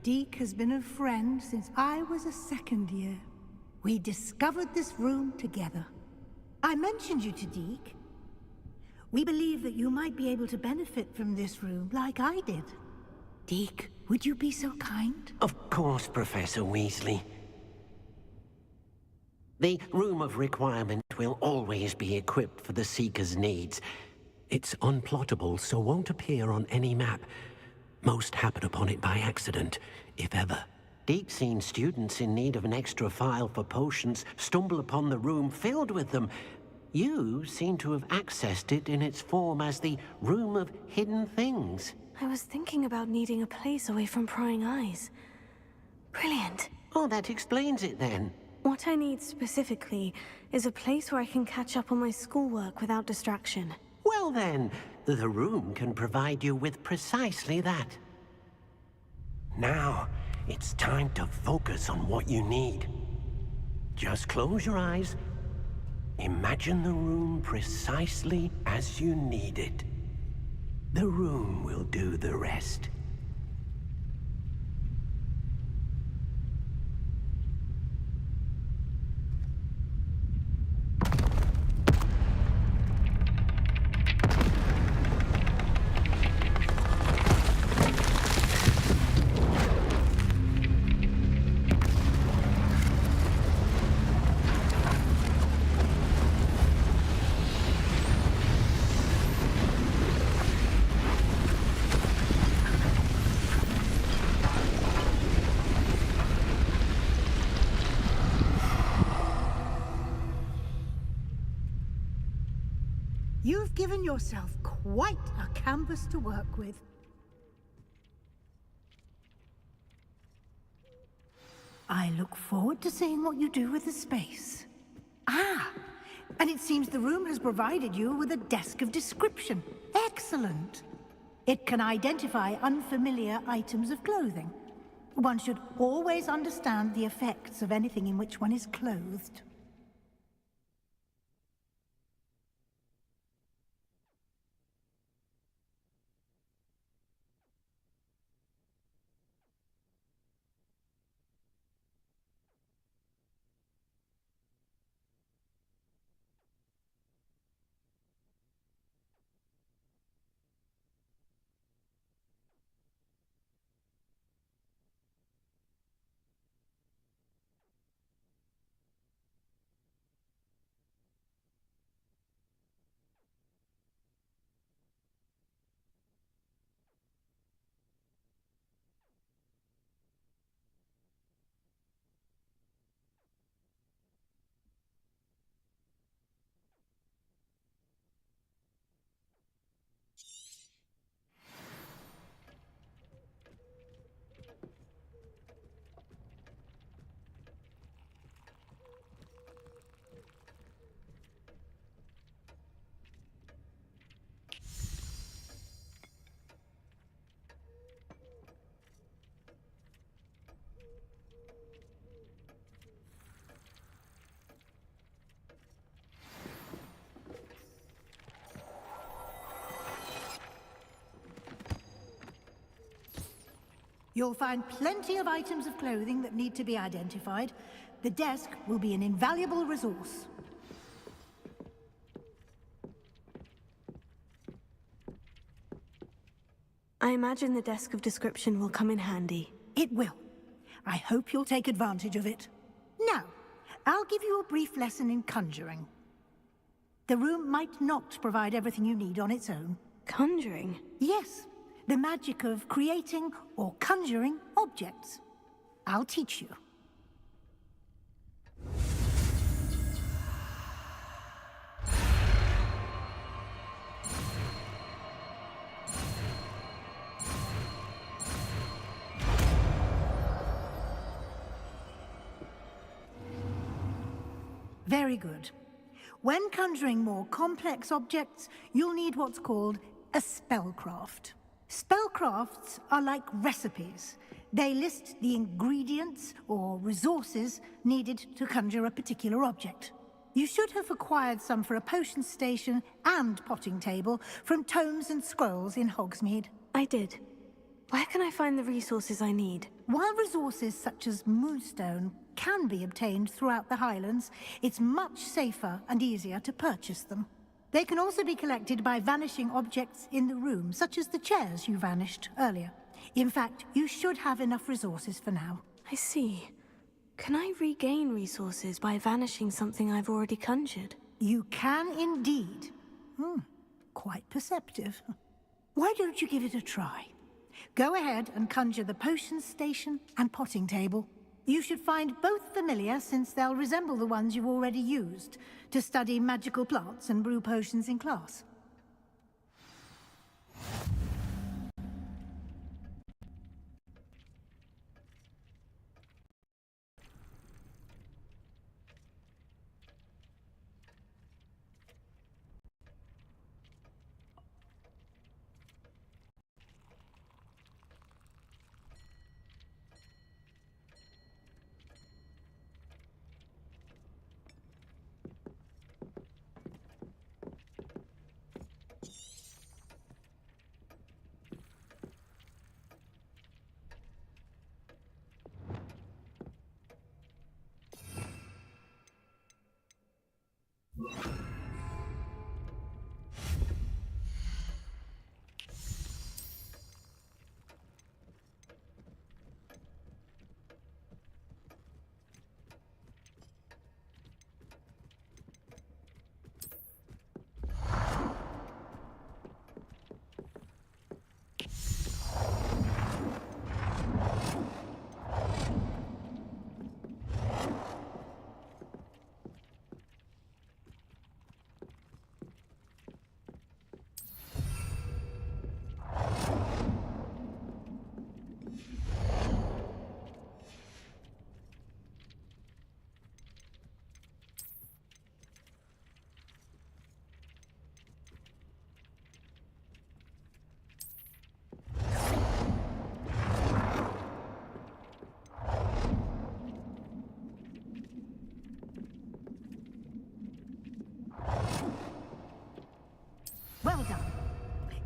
Deke has been a friend since I was a second year. We discovered this room together. I mentioned you to Deke. We believe that you might be able to benefit from this room like I did. Deke, would you be so kind? Of course, Professor Weasley. The Room of Requirement will always be equipped for the Seeker's needs. It's unplottable, so won't appear on any map. Most happen upon it by accident, if ever. Deke's seen students in need of an extra file for potions stumble upon the room filled with them. You seem to have accessed it in its form as the Room of Hidden Things. I was thinking about needing a place away from prying eyes. Brilliant. Oh, that explains it then. What I need specifically is a place where I can catch up on my schoolwork without distraction. Well then, the room can provide you with precisely that. Now, it's time to focus on what you need. Just close your eyes. Imagine the room precisely as you need it. The room will do the rest. You've given yourself quite a canvas to work with. I look forward to seeing what you do with the space. Ah, and it seems the room has provided you with a desk of description. Excellent. It can identify unfamiliar items of clothing. One should always understand the effects of anything in which one is clothed. You'll find plenty of items of clothing that need to be identified. The desk will be an invaluable resource. I imagine the desk of description will come in handy. It will. I hope you'll take advantage of it. Now, I'll give you a brief lesson in conjuring. The room might not provide everything you need on its own. Conjuring? Yes. The magic of creating or conjuring objects. I'll teach you. Very good. When conjuring more complex objects, you'll need what's called a spellcraft. Spellcrafts are like recipes. They list the ingredients or resources needed to conjure a particular object. You should have acquired some for a potion station and potting table from tomes and scrolls in Hogsmeade. I did. Where can I find the resources I need? While resources such as moonstone can be obtained throughout the Highlands, it's much safer and easier to purchase them. They can also be collected by vanishing objects in the room, such as the chairs you vanished earlier. In fact, you should have enough resources for now. I see. Can I regain resources by vanishing something I've already conjured? You can indeed. Quite perceptive. Why don't you give it a try? Go ahead and conjure the potion station and potting table. You should find both familiar, since they'll resemble the ones you've already used to study magical plants and brew potions in class.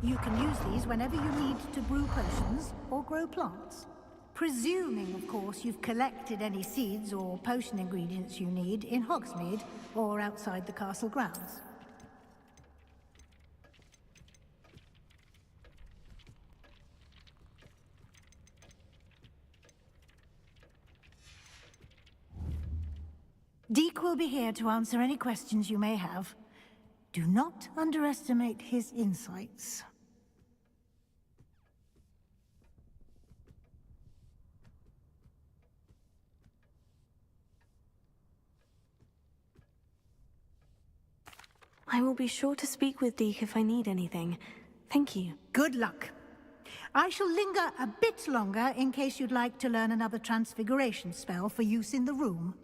You can use these whenever you need to brew potions or grow plants. Presuming, of course, you've collected any seeds or potion ingredients you need in Hogsmeade or outside the castle grounds. Deke will be here to answer any questions you may have. Do not underestimate his insights. I will be sure to speak with Deke if I need anything. Thank you. Good luck. I shall linger a bit longer in case you'd like to learn another transfiguration spell for use in the room.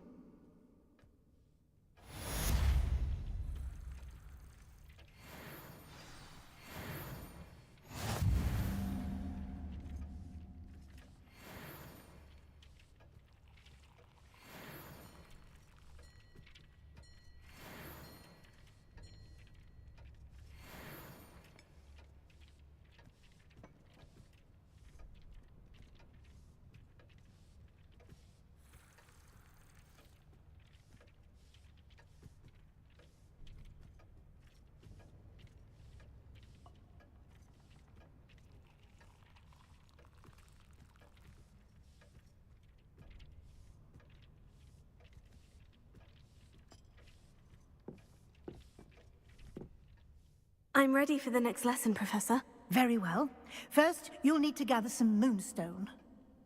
I'm ready for the next lesson, Professor. Very well. First, you'll need to gather some moonstone.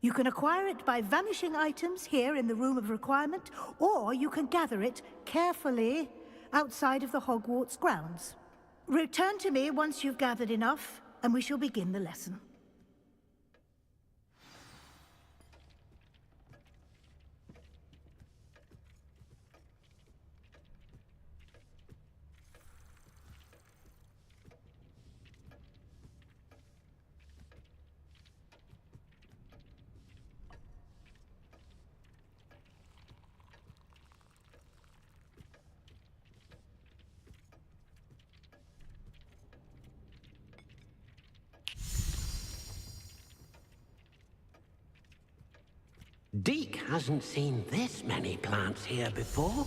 You can acquire it by vanishing items here in the Room of Requirement, or you can gather it carefully outside of the Hogwarts grounds. Return to me once you've gathered enough, and we shall begin the lesson. Deke hasn't seen this many plants here before.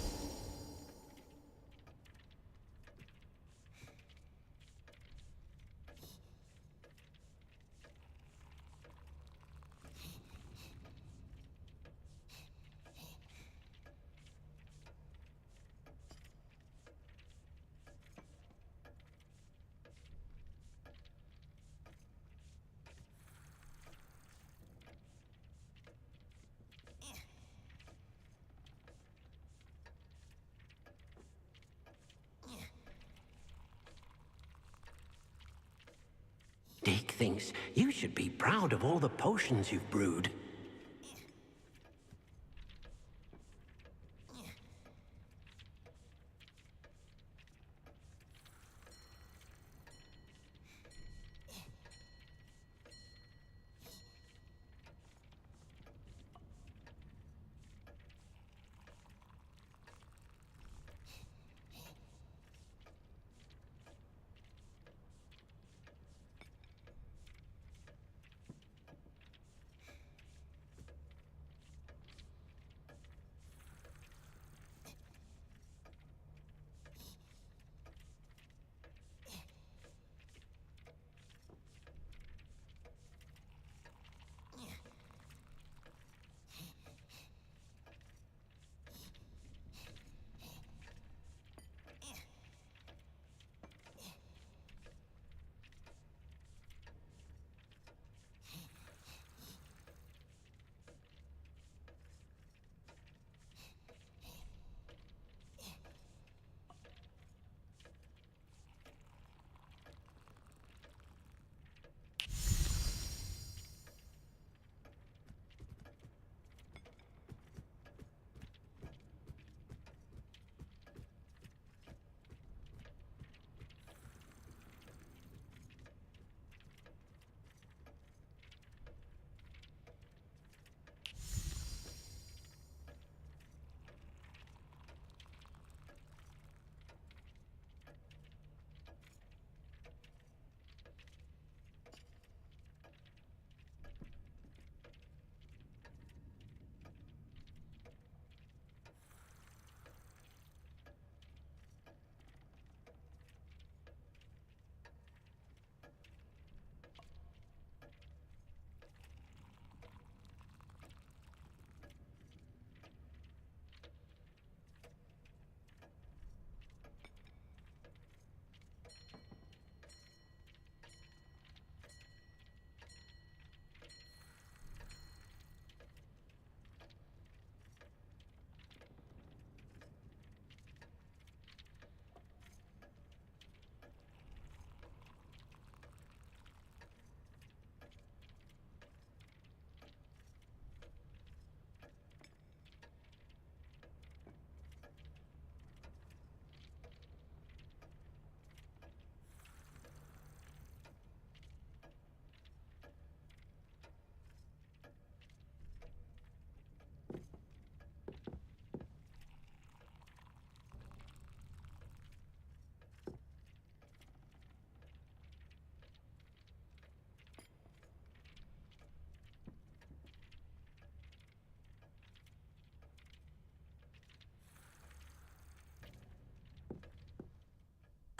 Deke thinks you should be proud of all the potions you've brewed.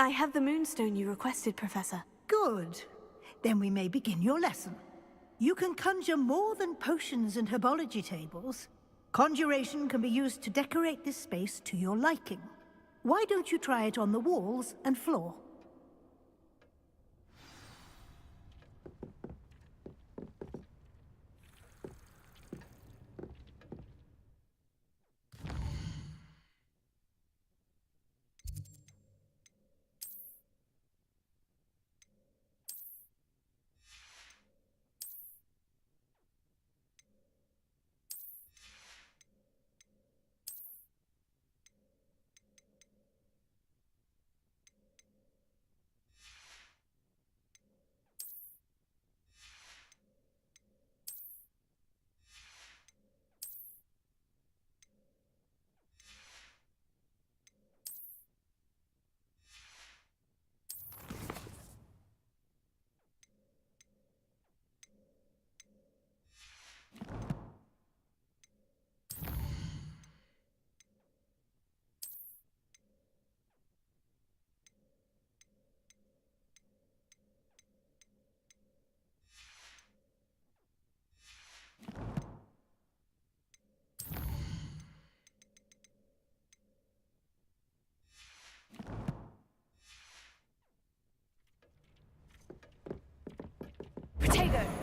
I have the moonstone you requested, Professor. Good. Then we may begin your lesson. You can conjure more than potions and herbology tables. Conjuration can be used to decorate this space to your liking. Why don't you try it on the walls and floor? Potato!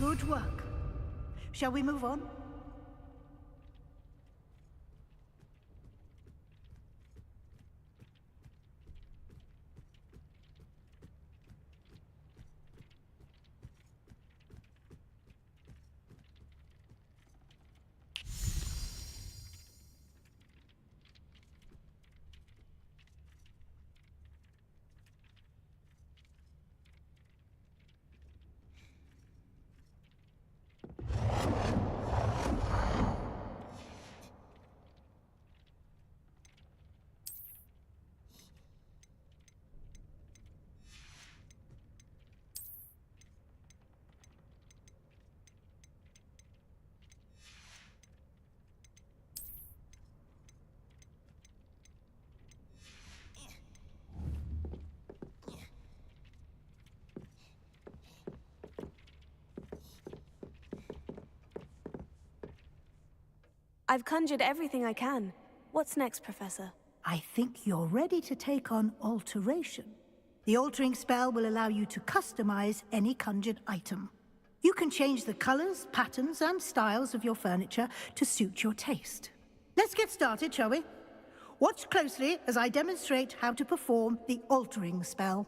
Good work. Shall we move on? I've conjured everything I can. What's next, Professor? I think you're ready to take on alteration. The altering spell will allow you to customize any conjured item. You can change the colors, patterns, and styles of your furniture to suit your taste. Let's get started, shall we? Watch closely as I demonstrate how to perform the altering spell.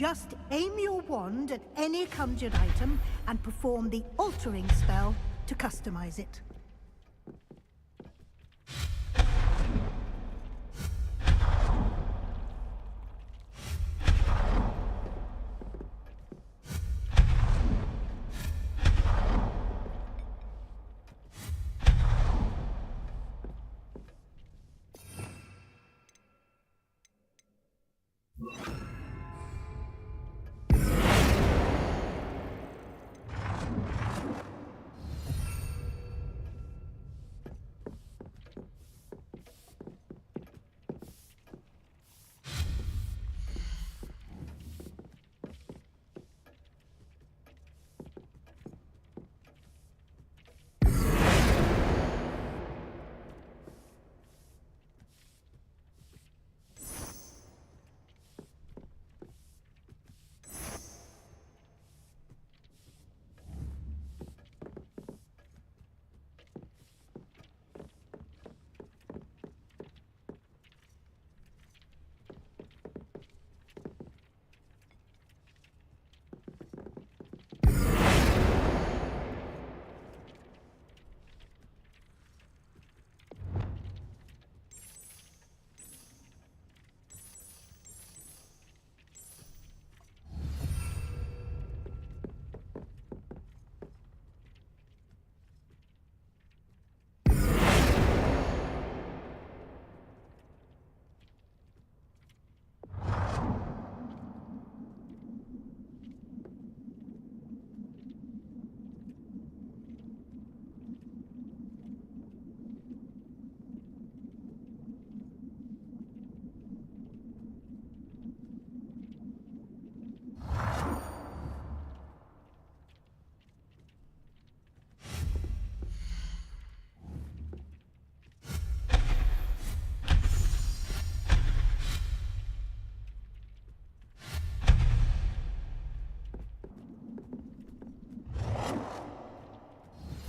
Just aim your wand at any conjured item and perform the altering spell to customize it.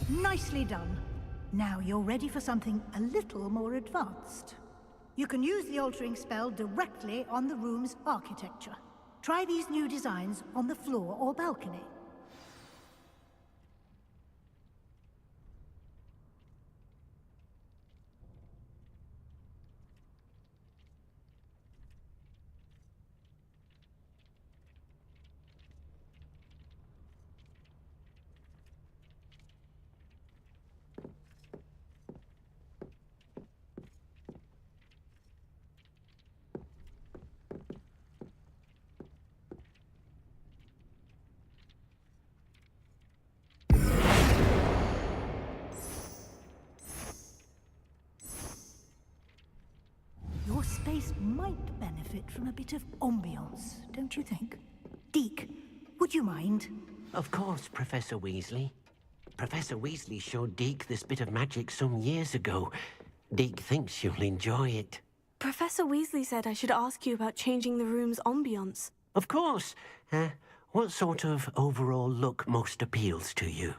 Nicely done. Now you're ready for something a little more advanced. You can use the altering spell directly on the room's architecture. Try these new designs on the floor or balcony. Your space might benefit from a bit of ambiance, don't you think? Deke, would you mind? Of course, Professor Weasley. Professor Weasley showed Deke this bit of magic some years ago. Deke thinks you'll enjoy it. Professor Weasley said I should ask you about changing the room's ambiance. Of course. What sort of overall look most appeals to you?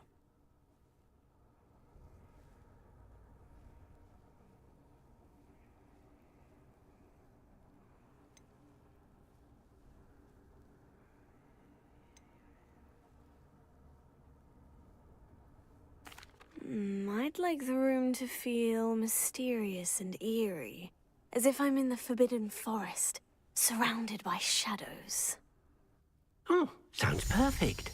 I'd like the room to feel mysterious and eerie, as if I'm in the Forbidden Forest, surrounded by shadows. Oh, sounds perfect.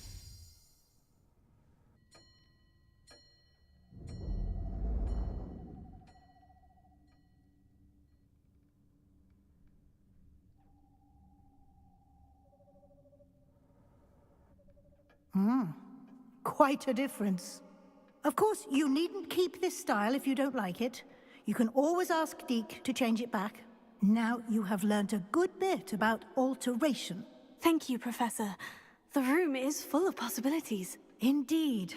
Quite a difference. Of course, you needn't keep this style if you don't like it. You can always ask Deke to change it back. Now you have learnt a good bit about alteration. Thank you, Professor. The room is full of possibilities. Indeed.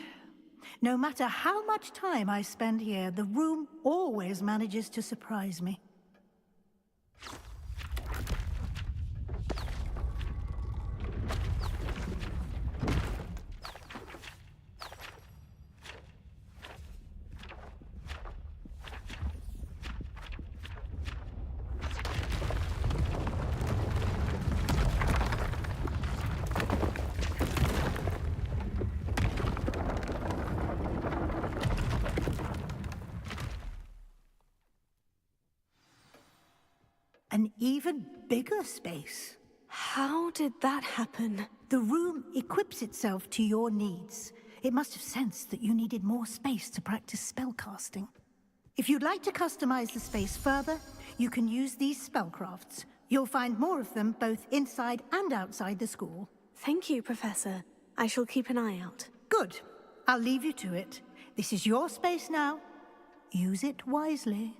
No matter how much time I spend here, the room always manages to surprise me. an even bigger space. How did that happen? The room equips itself to your needs. It must have sensed that you needed more space to practice spellcasting. If you'd like to customize the space further, you can use these spellcrafts. You'll find more of them both inside and outside the school. Thank you, Professor. I shall keep an eye out. Good. I'll leave you to it. This is your space now. Use it wisely.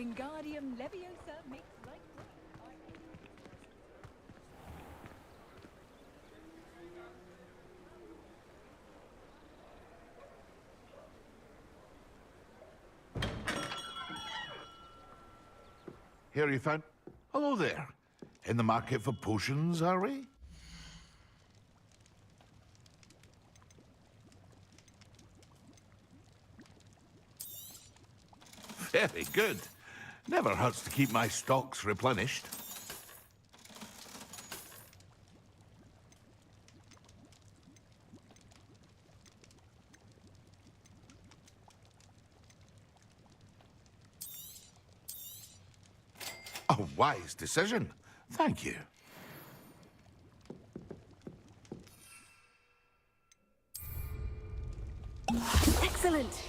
Wingardium Leviosa makes light. Here you found... Hello there. In the market for potions, are we? Very good. Never hurts to keep my stocks replenished. A wise decision. Thank you. Excellent!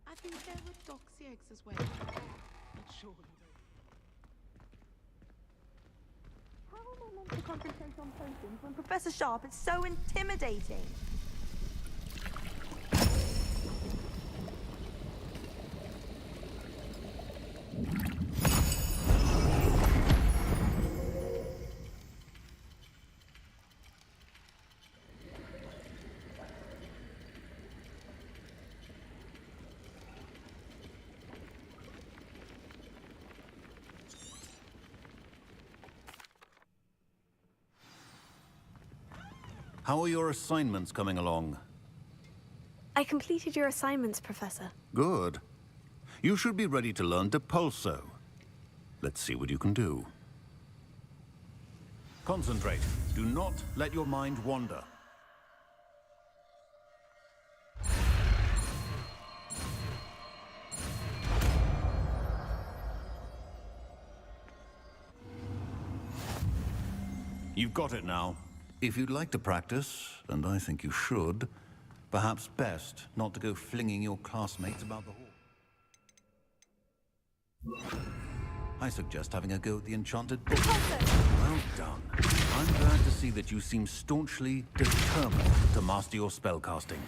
I think there were doxy eggs as well. But surely How am I meant to concentrate on potions when Professor Sharp is so intimidating? How are your assignments coming along? I completed your assignments, Professor. Good. You should be ready to learn Depulso. Let's see what you can do. Concentrate. Do not let your mind wander. You've got it now. If you'd like to practice, and I think you should, perhaps best not to go flinging your classmates about the hall. I suggest having a go at the enchanted book. Well done. I'm glad to see that you seem staunchly determined to master your spellcasting.